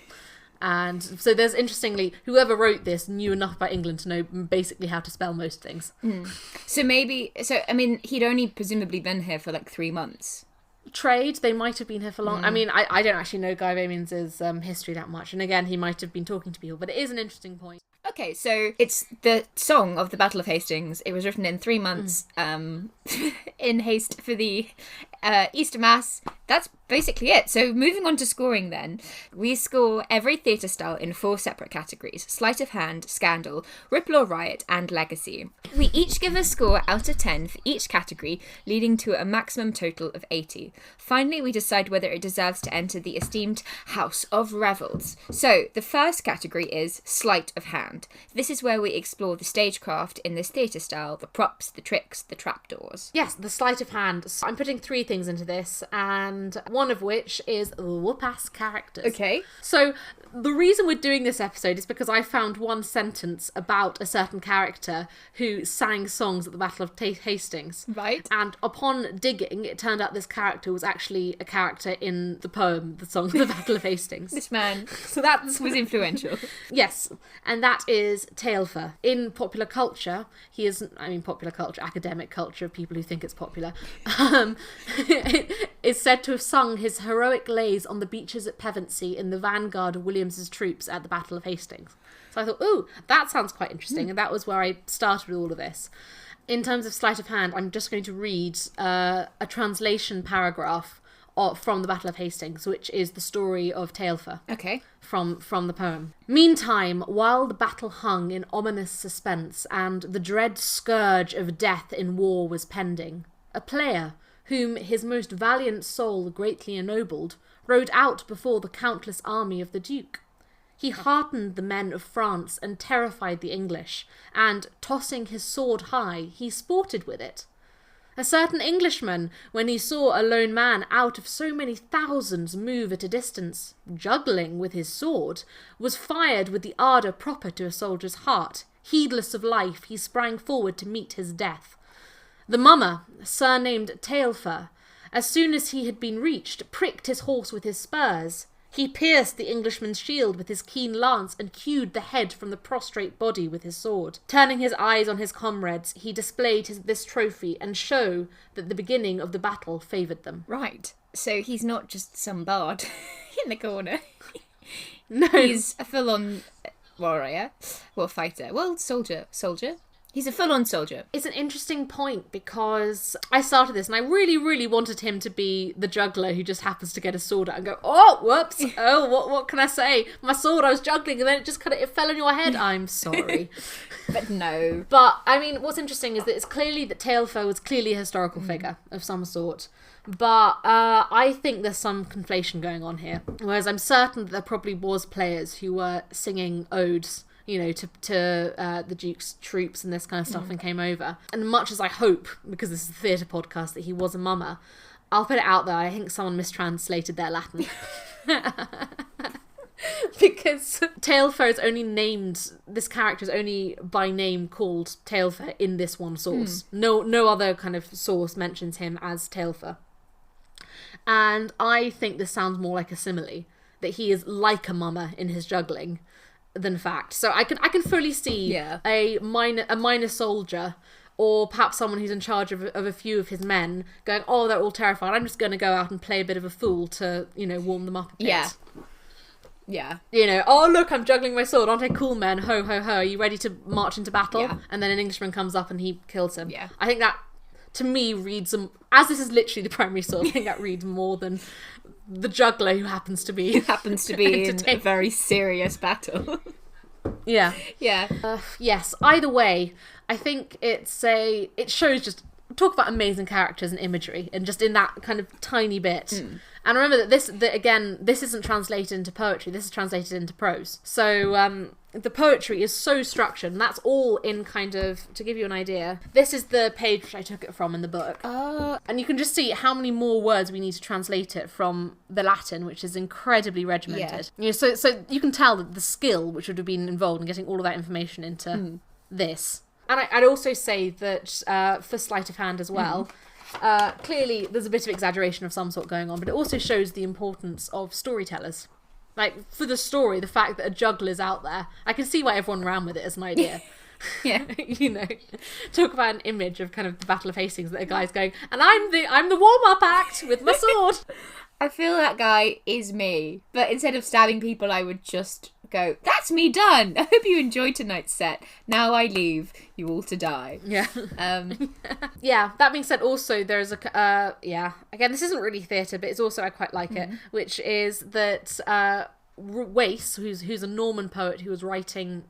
And so there's, interestingly, whoever wrote this knew enough about England to know basically how to spell most things. So I mean, he'd only presumably been here for like 3 months. trade. They might have been here for long. I mean, I don't actually know Guy Vamians' history that much. And again, he might have been talking to people, but it is an interesting point. Okay, so it's the song of the Battle of Hastings. It was written in 3 months in haste for the Easter Mass. That's basically it. So moving on to scoring then. We score every theatre style in 4 separate categories: sleight of hand, scandal, ripple or riot, and legacy. We each give a score out of 10 for each category, leading to a maximum total of 80. Finally, we decide whether it deserves to enter the esteemed House of Revels. So the first category is sleight of hand. This is where we explore the stagecraft in this theatre style, the props, the tricks, the trapdoors. Yes, the sleight of hand. So I'm putting 3 things into this, and one of which is whoop-ass characters. Okay. So the reason we're doing this episode is because I found one sentence about a certain character who sang songs at the Battle of Hastings. Right. And upon digging, it turned out this character was actually a character in the poem, the song, The Battle of Hastings. This man So that was influential. Yes, and that is Taillefer. In popular culture, he is, I mean popular culture, academic culture, people who think it's popular, is said to have sung his heroic lays on the beaches at Pevensey in the vanguard of William's troops at the Battle of Hastings. So I thought, ooh, that sounds quite interesting, and that was where I started with all of this. In terms of sleight of hand, I'm just going to read a translation paragraph from the Battle of Hastings, which is the story of Taillefer. Okay. From the poem. Meantime, while the battle hung in ominous suspense, and the dread scourge of death in war was pending, a player, whom his most valiant soul greatly ennobled, rode out before the countless army of the Duke. He heartened the men of France and terrified the English, and, tossing his sword high, he sported with it. A certain Englishman, when he saw a lone man out of so many thousands move at a distance, juggling with his sword, was fired with the ardour proper to a soldier's heart. Heedless of life, he sprang forward to meet his death. The mummer, surnamed Taillefer, as soon as he had been reached, pricked his horse with his spurs. He pierced the Englishman's shield with his keen lance and hewed the head from the prostrate body with his sword. Turning his eyes on his comrades, he displayed this trophy and show that the beginning of the battle favoured them. Right. So he's not just some bard in the corner. No. He's a full-on warrior. Well, fighter. Well, soldier. He's a full-on soldier. It's an interesting point because I started this and I really, really wanted him to be the juggler who just happens to get a sword out and go, oh, whoops, oh, what can I say? My sword, I was juggling and then it fell on your head. I'm sorry. But no. But, I mean, what's interesting is that it's clearly that Taillefer was clearly a historical figure of some sort. But I think there's some conflation going on here. Whereas I'm certain that there probably was players who were singing odes, you know, to the Duke's troops and this kind of stuff and came over. And much as I hope, because this is a theatre podcast, that he was a mummer, I'll put it out there, I think someone mistranslated their Latin. Because Taillefer is only named, this character is only by name called Taillefer in this one source. No other kind of source mentions him as Taillefer. And I think this sounds more like a simile, that he is like a mummer in his juggling than fact. So I can fully see a minor soldier, or perhaps someone who's in charge of a few of his men, going, oh, they're all terrified, I'm just going to go out and play a bit of a fool to, you know, warm them up a bit. Yeah. You know, oh, look, I'm juggling my sword. Aren't I cool, men? Ho, ho, ho. Are you ready to march into battle? Yeah. And then an Englishman comes up and he kills him. Yeah. I think that, to me, reads, as this is literally the primary source, I think that reads more than the juggler who happens to be in a very serious battle. Yeah. Yeah. Yes. Either way, I think it shows just, talk about amazing characters and imagery, and just in that kind of tiny bit. And remember that this isn't translated into poetry, this is translated into prose. So the poetry is so structured, and that's all in kind of, to give you an idea, this is the page which I took it from in the book. And you can just see how many more words we need to translate it from the Latin, which is incredibly regimented. Yeah. You know, so you can tell that the skill which would have been involved in getting all of that information into this. And I'd also say that for sleight of hand as well, clearly there's a bit of exaggeration of some sort going on, but it also shows the importance of storytellers. Like, for the story, the fact that a juggler's out there, I can see why everyone ran with it as an idea. Yeah. Talk about an image of kind of the Battle of Hastings that a guy's going, and I'm the warm-up act with my sword. I feel that guy is me, but instead of stabbing people, I would just go, that's me done. I hope you enjoyed tonight's set. Now I leave you all to die. Yeah. Yeah, that being said, also there's again, this isn't really theatre, but it's also, I quite like it, which is that Wace, who's a Norman poet who was writing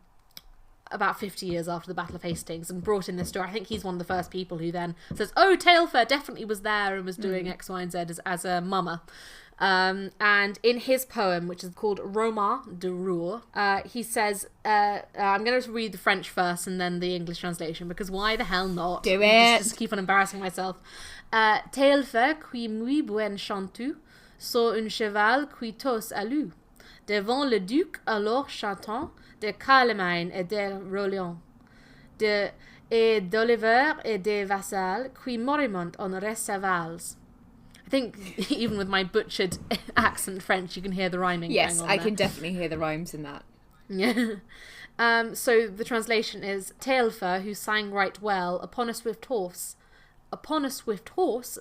about 50 years after the Battle of Hastings and brought in this story. I think he's one of the first people who then says, oh, Taillefer definitely was there and was doing X, Y, and Z as a mummer. And in his poem, which is called Roman de Roure, he says, I'm going to read the French first and then the English translation, because why the hell not? Do it! Just keep on embarrassing myself. Taillefer qui muy buen chantu, sur un cheval qui tos à lui, devant le duc alors chantant, de Carlemagne et de Roland, et d'Oliver et des vassals qui moriment en recevals. I think even with my butchered accent French, you can hear the rhyming. Yes, going on I there. can definitely hear the rhymes in that. Yeah. So the translation is Taillefer, who sang right well, upon a swift horse,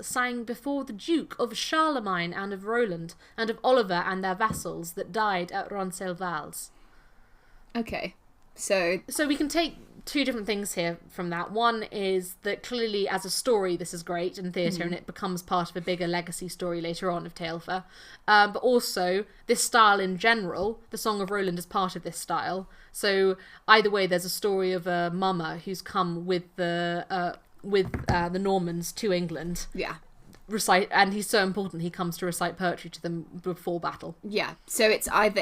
sang before the Duke of Charlemagne and of Roland, and of Oliver and their vassals that died at Roncesvalles. Okay, so we can take two different things here from that. One is that clearly as a story this is great in theatre and it becomes part of a bigger legacy story later on of Taillefer. But also this style in general, the Song of Roland is part of this style. So either way there's a story of a mummer who's come with the Normans to England. Yeah. And he's so important he comes to recite poetry to them before battle. Yeah, so it's either,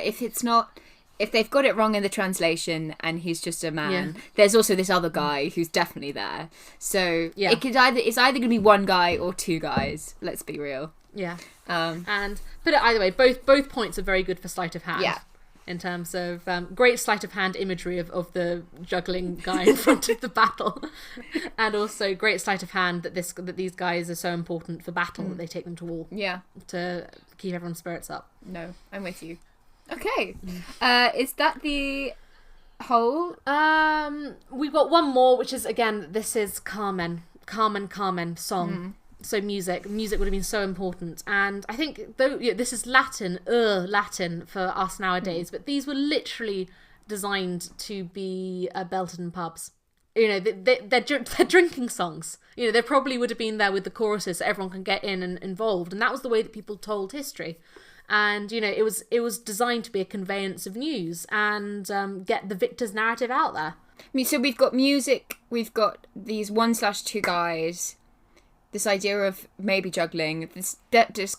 if they've got it wrong in the translation and he's just a man, there's also this other guy who's definitely there. So it's either going to be one guy or two guys. Let's be real. Yeah. But either way, both points are very good for sleight of hand. Yeah. In terms of great sleight of hand imagery of the juggling guy in front of the battle, and also great sleight of hand that these guys are so important for battle that they take them to war. Yeah. To keep everyone's spirits up. No, I'm with you. Okay. Is that the whole? We've got one more, which is, again, this is Carmen song. So music would have been so important. And I think, though this is Latin for us nowadays, but these were literally designed to be belted in pubs. They're drinking songs. They probably would have been there with the choruses so everyone can get in and involved. And that was the way that people told history. And, it was designed to be a conveyance of news and get the victor's narrative out there. I mean, so we've got music, we've got these 1/2 guys, this idea of maybe juggling, this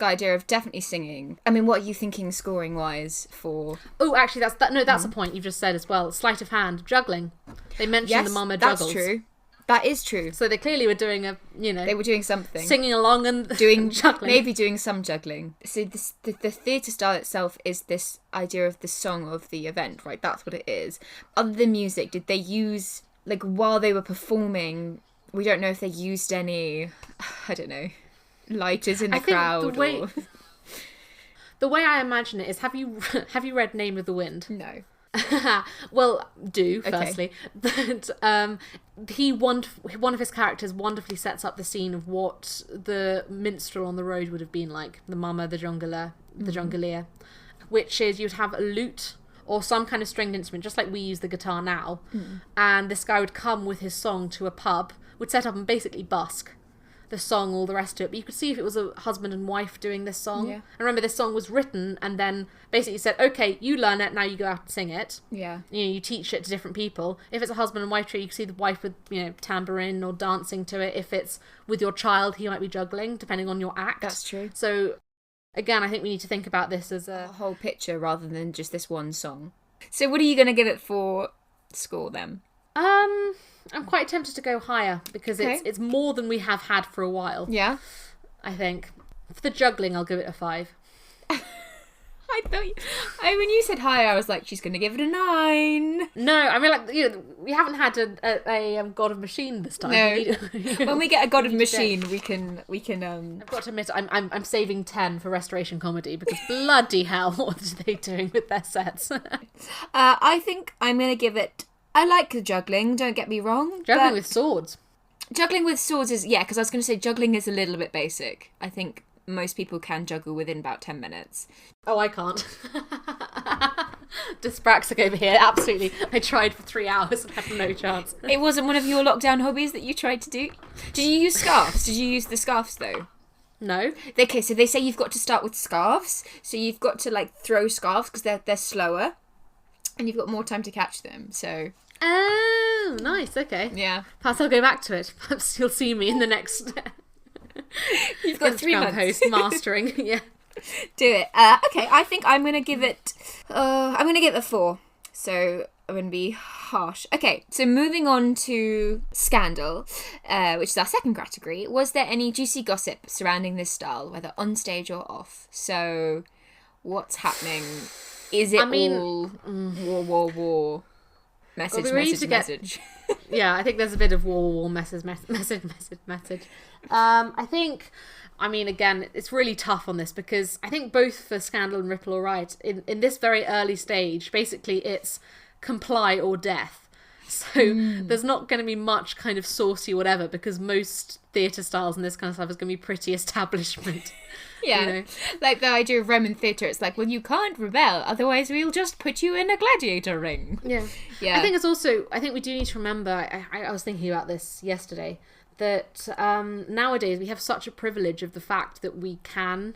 idea of definitely singing. I mean, what are you thinking scoring-wise for... Oh, actually, that's a point you've just said as well. Sleight of hand, juggling. They mentioned the mama juggles. That's true. That is true. So they clearly were doing they were doing something. Singing along and doing juggling. Maybe doing some juggling. So the theatre style itself is this idea of the song of the event, right? That's what it is. Other than music, did they use, while they were performing, we don't know if they used any, I don't know, lighters in the crowd? The way I imagine it is, have you read Name of the Wind? No. Well, firstly. But one of his characters wonderfully sets up the scene of what the minstrel on the road would have been like, the mama, the jongleur, which is you'd have a lute or some kind of stringed instrument, just like we use the guitar now, and this guy would come with his song to a pub, would set up and basically busk the song, all the rest of it. But you could see if it was a husband and wife doing this song. Yeah. And remember, this song was written and then basically said, okay, you learn it, now you go out and sing it. Yeah. You teach it to different people. If it's a husband and wife tree, you can see the wife with, tambourine or dancing to it. If it's with your child, he might be juggling, depending on your act. That's true. So, again, I think we need to think about this as a whole picture rather than just this one song. So what are you going to give it for score then? I'm quite tempted to go higher because it's more than we have had for a while. Yeah. I think. For the juggling, I'll give it a 5. I thought when you said higher, I was like, she's going to give it a 9. No, I mean, we haven't had a God of Machine this time. No. When we get a God of Machine, we can. I've got to admit, I'm saving 10 for restoration comedy because bloody hell, what are they doing with their sets? I think I'm going to give it I like the juggling, don't get me wrong. Juggling with swords. Juggling with swords is, because I was going to say juggling is a little bit basic. I think most people can juggle within about 10 minutes. Oh, I can't. Dyspraxic over here, absolutely. I tried for 3 hours and had no chance. It wasn't one of your lockdown hobbies that you tried to do? Did you use scarves? Did you use the scarves, though? No. Okay, so they say you've got to start with scarves. So you've got to, like, throw scarves because they're slower. And you've got more time to catch them, so... Oh, nice, okay. Yeah. Perhaps I'll go back to it. Perhaps you'll see me in the next... You've got 3 months. post mastering, yeah. Do it. Okay, I think I'm going to give it... I'm going to give it a 4. So I'm going to be harsh. Okay, so moving on to Scandal, which is our second category. Was there any juicy gossip surrounding this style, whether on stage or off? So what's happening? Is it all war? Message. Yeah, I think there's a bit of war message. I think, again, it's really tough on this because I think both for Scandal and Ripple or Riot, in this very early stage, basically it's comply or death. So there's not going to be much kind of saucy whatever because most theatre styles and this kind of stuff is going to be pretty establishment. Yeah, you know? Like the idea of Roman theatre, it's like, well, you can't rebel, otherwise we'll just put you in a gladiator ring. Yeah. I think it's also, I think we do need to remember, I was thinking about this yesterday, that nowadays we have such a privilege of the fact that we can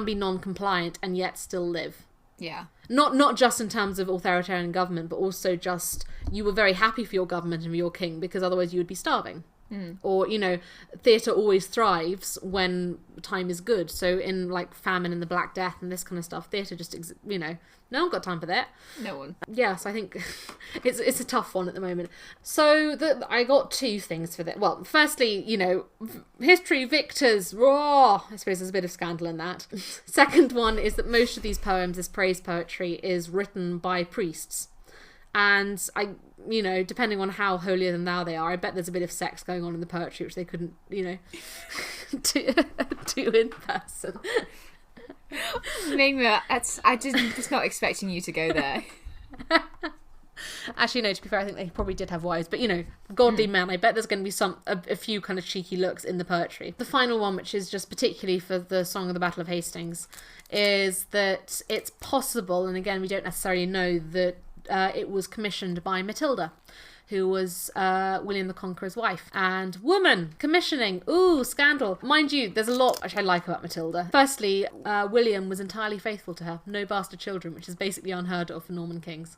be non-compliant and yet still live. Yeah. Not just in terms of authoritarian government, but also just you were very happy for your government and for your king because otherwise you would be starving. Or, theatre always thrives when time is good. So in, like, famine and the Black Death and this kind of stuff, theatre just, no one got time for that. No one. Yes, I think it's a tough one at the moment. So I got 2 things for that. Well, firstly, history, victors, raw. I suppose there's a bit of scandal in that. Second one is that most of these poems, this praise poetry, is written by priests. And depending on how holier than thou they are, I bet there's a bit of sex going on in the poetry, which they couldn't, do in person. Mingma, I was not expecting you to go there. Actually, no, to be fair, I think they probably did have wives, but godly men, I bet there's going to be a few kind of cheeky looks in the poetry. The final one, which is just particularly for the Song of the Battle of Hastings, is that it's possible, and again, we don't necessarily know, that it was commissioned by Matilda, who was William the Conqueror's wife. And woman commissioning, ooh, scandal. Mind you, there's a lot which I like about Matilda. Firstly, William was entirely faithful to her. No bastard children, which is basically unheard of for Norman kings,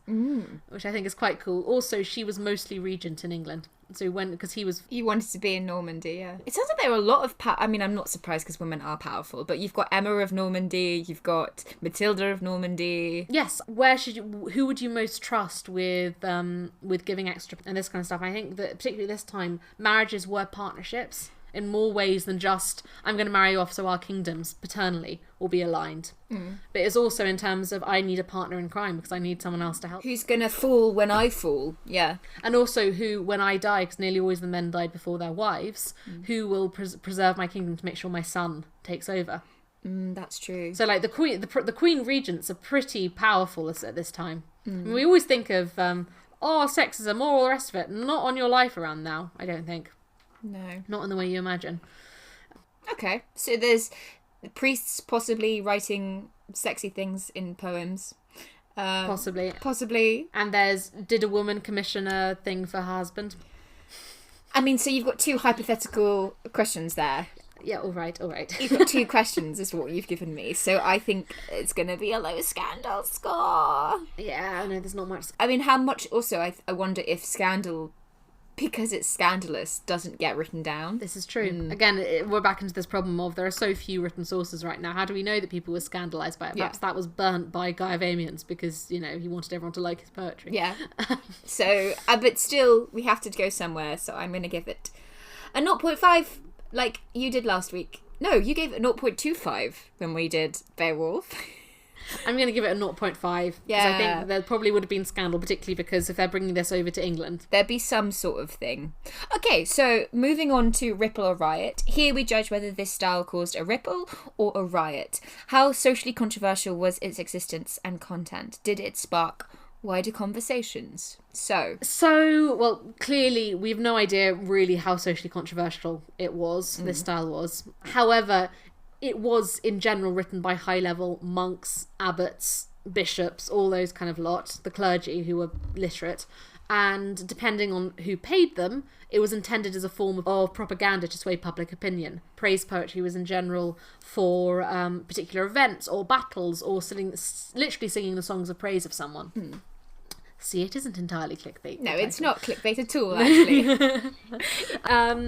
which I think is quite cool. Also, she was mostly regent in England. So because he wanted to be in Normandy, yeah. It sounds like there are a lot of I'm not surprised because women are powerful, but you've got Emma of Normandy, you've got Matilda of Normandy. Yes, who would you most trust with giving extra and this kind of stuff? I think that particularly this time, marriages were partnerships in more ways than just, I'm going to marry you off so our kingdoms paternally will be aligned. But it's also in terms of, I need a partner in crime because I need someone else to help. Who's going to fall when I fall, yeah. And also who, when I die, because nearly always the men died before their wives, who will preserve my kingdom to make sure my son takes over. That's true. So, like, the queen regents are pretty powerful at this time. We always think of, sexism, all the rest of it. Not on your life around now, I don't think. No. Not in the way you imagine. Okay, so there's priests possibly writing sexy things in poems. Possibly. And there's, did a woman commission a thing for her husband? So you've got 2 hypothetical questions there. Yeah, all right. You've got 2 questions is what you've given me. So I think it's going to be a low Scandal score. Yeah, no, there's not much. How much, also, I wonder if Scandal, because it's scandalous, doesn't get written down. This is true. Again, we're back into this problem of there are so few written sources right now. How do we know that people were scandalised by it? Perhaps that was burnt by Guy of Amiens because, he wanted everyone to like his poetry. Yeah. So, but still, we have to go somewhere, so I'm going to give it a 0.5, like you did last week. No, you gave it a 0.25 when we did Beowulf. I'm going to give it a 0.5. Yeah. Because I think there probably would have been scandal, particularly because if they're bringing this over to England. There'd be some sort of thing. Okay, so moving on to Ripple or Riot. Here we judge whether this style caused a ripple or a riot. How socially controversial was its existence and content? Did it spark wider conversations. So, well, clearly we have no idea really how socially controversial it was, this style was. However, it was in general written by high-level monks, abbots, bishops, all those kind of lot, the clergy who were literate. And depending on who paid them, it was intended as a form of propaganda to sway public opinion. Praise poetry was in general for particular events or battles, or literally singing the songs of praise of someone. See, it isn't entirely clickbait. No, it's not clickbait at all, actually.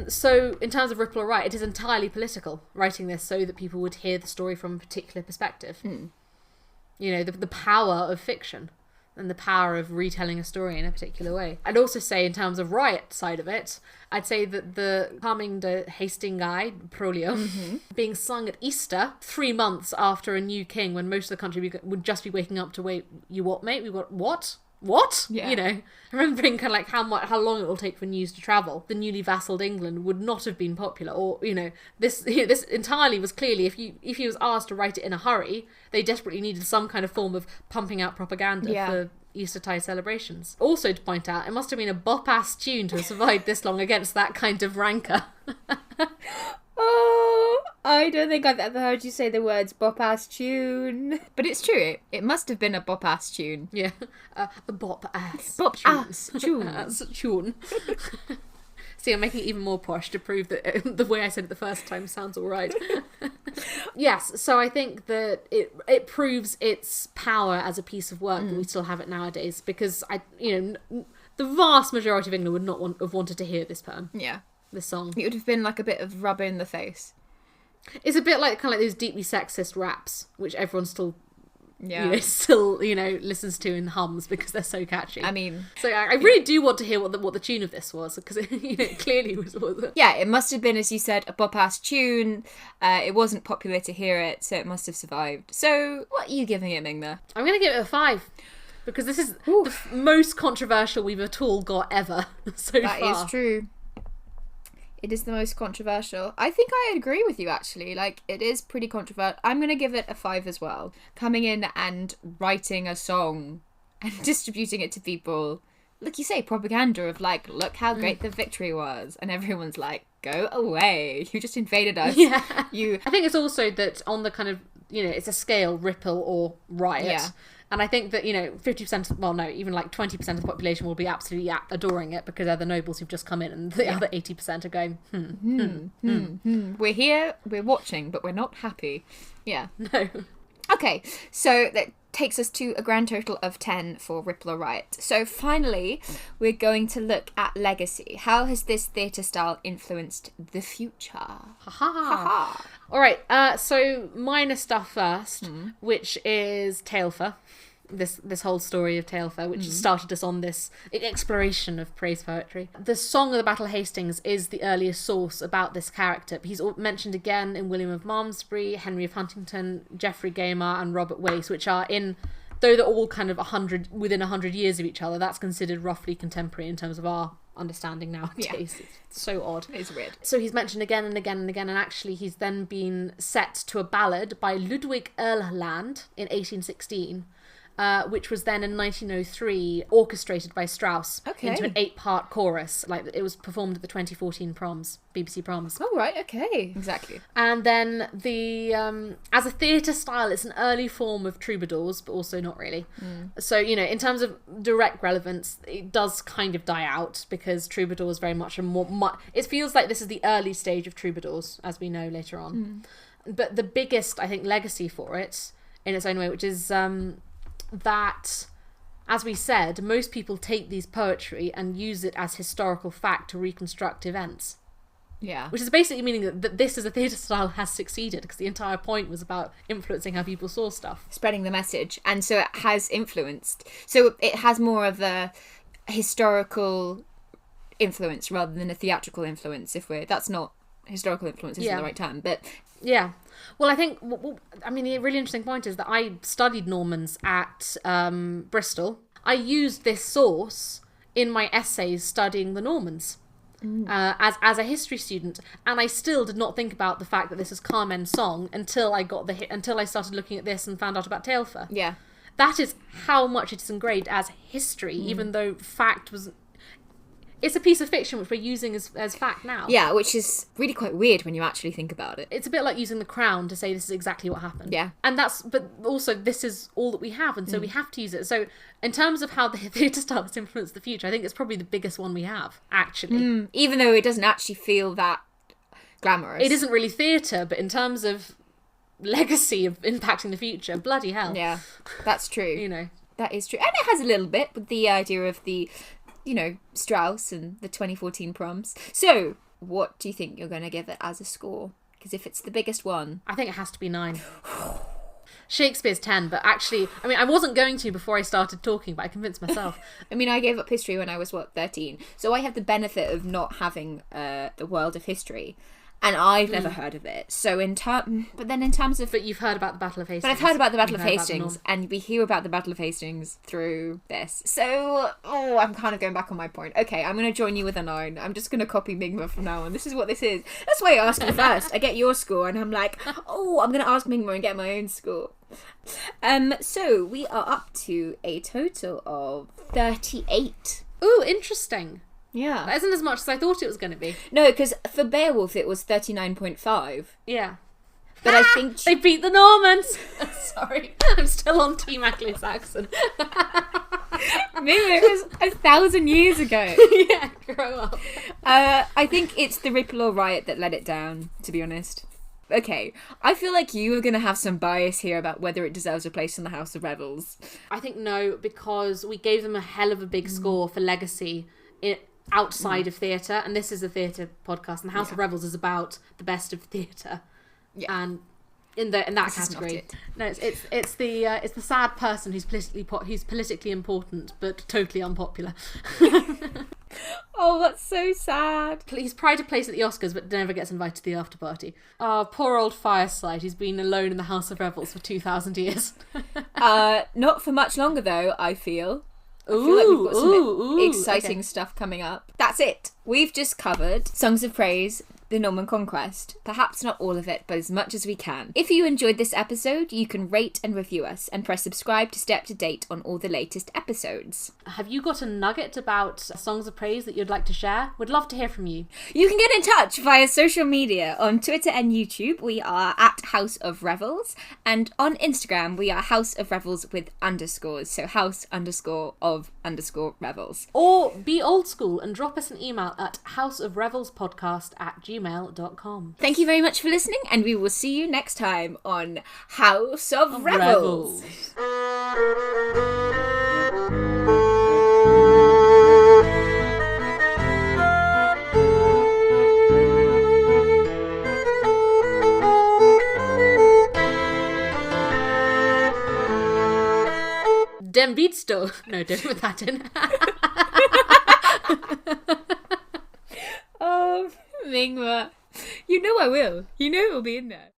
So, in terms of Ripple or Write, it is entirely political, writing this so that people would hear the story from a particular perspective. You know, the power of fiction and the power of retelling a story in a particular way. I'd also say, in terms of riot side of it, I'd say that the Coming the Hastings Prolio, being sung at Easter, 3 months after a new king, when most of the country would just be waking up to, wait, you what, mate? We got what? What? Yeah. You know, remembering kind of like how long it will take for news to travel. The newly vassalled England would not have been popular, or this entirely was clearly, if he was asked to write it in a hurry, they desperately needed some kind of form of pumping out propaganda for Eastertide celebrations. Also, to point out, it must have been a bop-ass tune to have survived this long against that kind of rancor. Oh, I don't think I've ever heard you say the words bop-ass tune. But it's true, it must have been a bop-ass tune. Yeah, a bop-ass tune. See, I'm making it even more posh to prove that the way I said it the first time sounds all right. Yes, so I think that it proves its power as a piece of work that we still have it nowadays, because the vast majority of England would not have wanted to hear this poem. Yeah. This song. It would have been like a bit of rubber in the face. It's a bit like kind of like those deeply sexist raps, which everyone still listens to and hums because they're so catchy. I mean, so I really do want to hear what the tune of this was, because it clearly was. Yeah, it must have been, as you said, a bop-ass tune. It wasn't popular to hear it, so it must have survived. So, what are you giving it, Mingma? I'm going to give it a 5. Because this is the most controversial we've at all got ever so far. That is true. It is the most controversial. I think I agree with you, actually. Like, it is pretty controversial. I'm going to give it a 5 as well. Coming in and writing a song and distributing it to people. Like you say, propaganda of like, look how great the victory was. And everyone's like, go away. You just invaded us. Yeah. I think it's also that on the kind of, it's a scale, Ripple or Riot. Yeah. And I think that, 50%, well, no, even like 20% of the population will be absolutely adoring it because they're the nobles who've just come in, and the other 80% are going, We're here, we're watching, but we're not happy. Yeah. No. Okay, so that takes us to a grand total of 10 for Ripple or Riot. So finally, we're going to look at legacy. How has this theatre style influenced the future? Ha-ha. All right, so minor stuff first, which is Taillefer. This whole story of Taillefer, which started us on this exploration of praise poetry. The Song of the Battle of Hastings is the earliest source about this character. He's mentioned again in William of Malmesbury, Henry of Huntingdon, Geoffrey Gaimar, and Robert Wace, which are though they're all kind of within 100 years of each other, that's considered roughly contemporary in terms of our understanding nowadays. Yeah. It's so odd. It's weird. So he's mentioned again and again and again, and actually he's then been set to a ballad by Ludwig Erland in 1816. Which was then in 1903 orchestrated by Strauss into an 8-part chorus. Like, it was performed at the 2014 proms, BBC proms. Oh, right, okay. Exactly. And then as a theatre style, it's an early form of troubadours, but also not really. So, in terms of direct relevance, it does kind of die out, because troubadours very much are more... It feels like this is the early stage of troubadours, as we know later on. But the biggest, I think, legacy for it, in its own way, which is... that, as we said, most people take these poetry and use it as historical fact to reconstruct events. Yeah. Which is basically meaning that this as a theatre style has succeeded, because the entire point was about influencing how people saw stuff. Spreading the message. And so it has influenced. So it has more of a historical influence rather than a theatrical influence, that's not... Historical influence isn't the right term, but... Yeah. Well, I think, the really interesting point is that I studied Normans at Bristol. I used this source in my essays studying the Normans as a history student, and I still did not think about the fact that this is Carmen's song until I started looking at this and found out about Taillefer. Yeah. that is how much it is ingrained as history, even though fact was... It's a piece of fiction which we're using as fact now. Yeah, which is really quite weird when you actually think about it. It's a bit like using the Crown to say this is exactly what happened. Yeah. And but also this is all that we have, and so we have to use it. So in terms of how the theatre style has influenced the future, I think it's probably the biggest one we have, actually. Even though it doesn't actually feel that glamorous. It isn't really theatre, but in terms of legacy of impacting the future, bloody hell. Yeah, that's true. You know. That is true. And it has a little bit with the idea of the... Strauss and the 2014 proms. So, what do you think you're going to give it as a score? Because if it's the biggest one... I think it has to be 9. Shakespeare's 10, but actually... I mean, I wasn't going to before I started talking, but I convinced myself. I mean, I gave up history when I was, 13? So I have the benefit of not having the world of history. And I've never heard of it. So but then in terms of... But you've heard about the Battle of Hastings. But I've heard about the Battle of Hastings, and we hear about the Battle of Hastings through this. So, I'm kind of going back on my point. Okay, I'm going to join you with a 9. I'm just going to copy Mingma from now on. This is what this is. That's why I ask you first. I get your score, and I'm like, I'm going to ask Mingma and get my own score. So, we are up to a total of 38. Ooh, interesting. Yeah. That isn't as much as I thought it was going to be. No, because for Beowulf it was 39.5. Yeah. But I think... They beat the Normans! Sorry, I'm still on Team Anglo-Saxon. Maybe it was 1,000 years ago. Yeah, grow up. I think it's the Ripple or Riot that let it down, to be honest. Okay, I feel like you are going to have some bias here about whether it deserves a place in the House of Revels. I think no, because we gave them a hell of a big score for legacy outside of theatre, and this is a theatre podcast, and the House of Revels is about the best of theatre. Yeah. And in that category, no, it's the sad person who's politically important but totally unpopular. Oh, that's so sad. He's tried to place at the Oscars but never gets invited to the after party. Oh, poor old Fireslide. He's been alone in the House of Revels for 2,000 years. Not for much longer though, I feel. I feel like we've got some exciting stuff coming up. That's it. We've just covered Songs of Praise, the Norman Conquest. Perhaps not all of it, but as much as we can. If you enjoyed this episode, you can rate and review us and press subscribe to stay up to date on all the latest episodes. Have you got a nugget about Songs of Praise that you'd like to share? We'd love to hear from you. You can get in touch via social media. On Twitter and YouTube, we are at House of Revels. And on Instagram, we are House of Revels with underscores. So house_of_revels. Or be old school and drop us an email at houseofrevelspodcast@gmail.com. Thank you very much for listening, and we will see you next time on House of Revels. Dem Beatsto. No, don't put that in. Oh, Mingma. You know I will. You know it will be in there.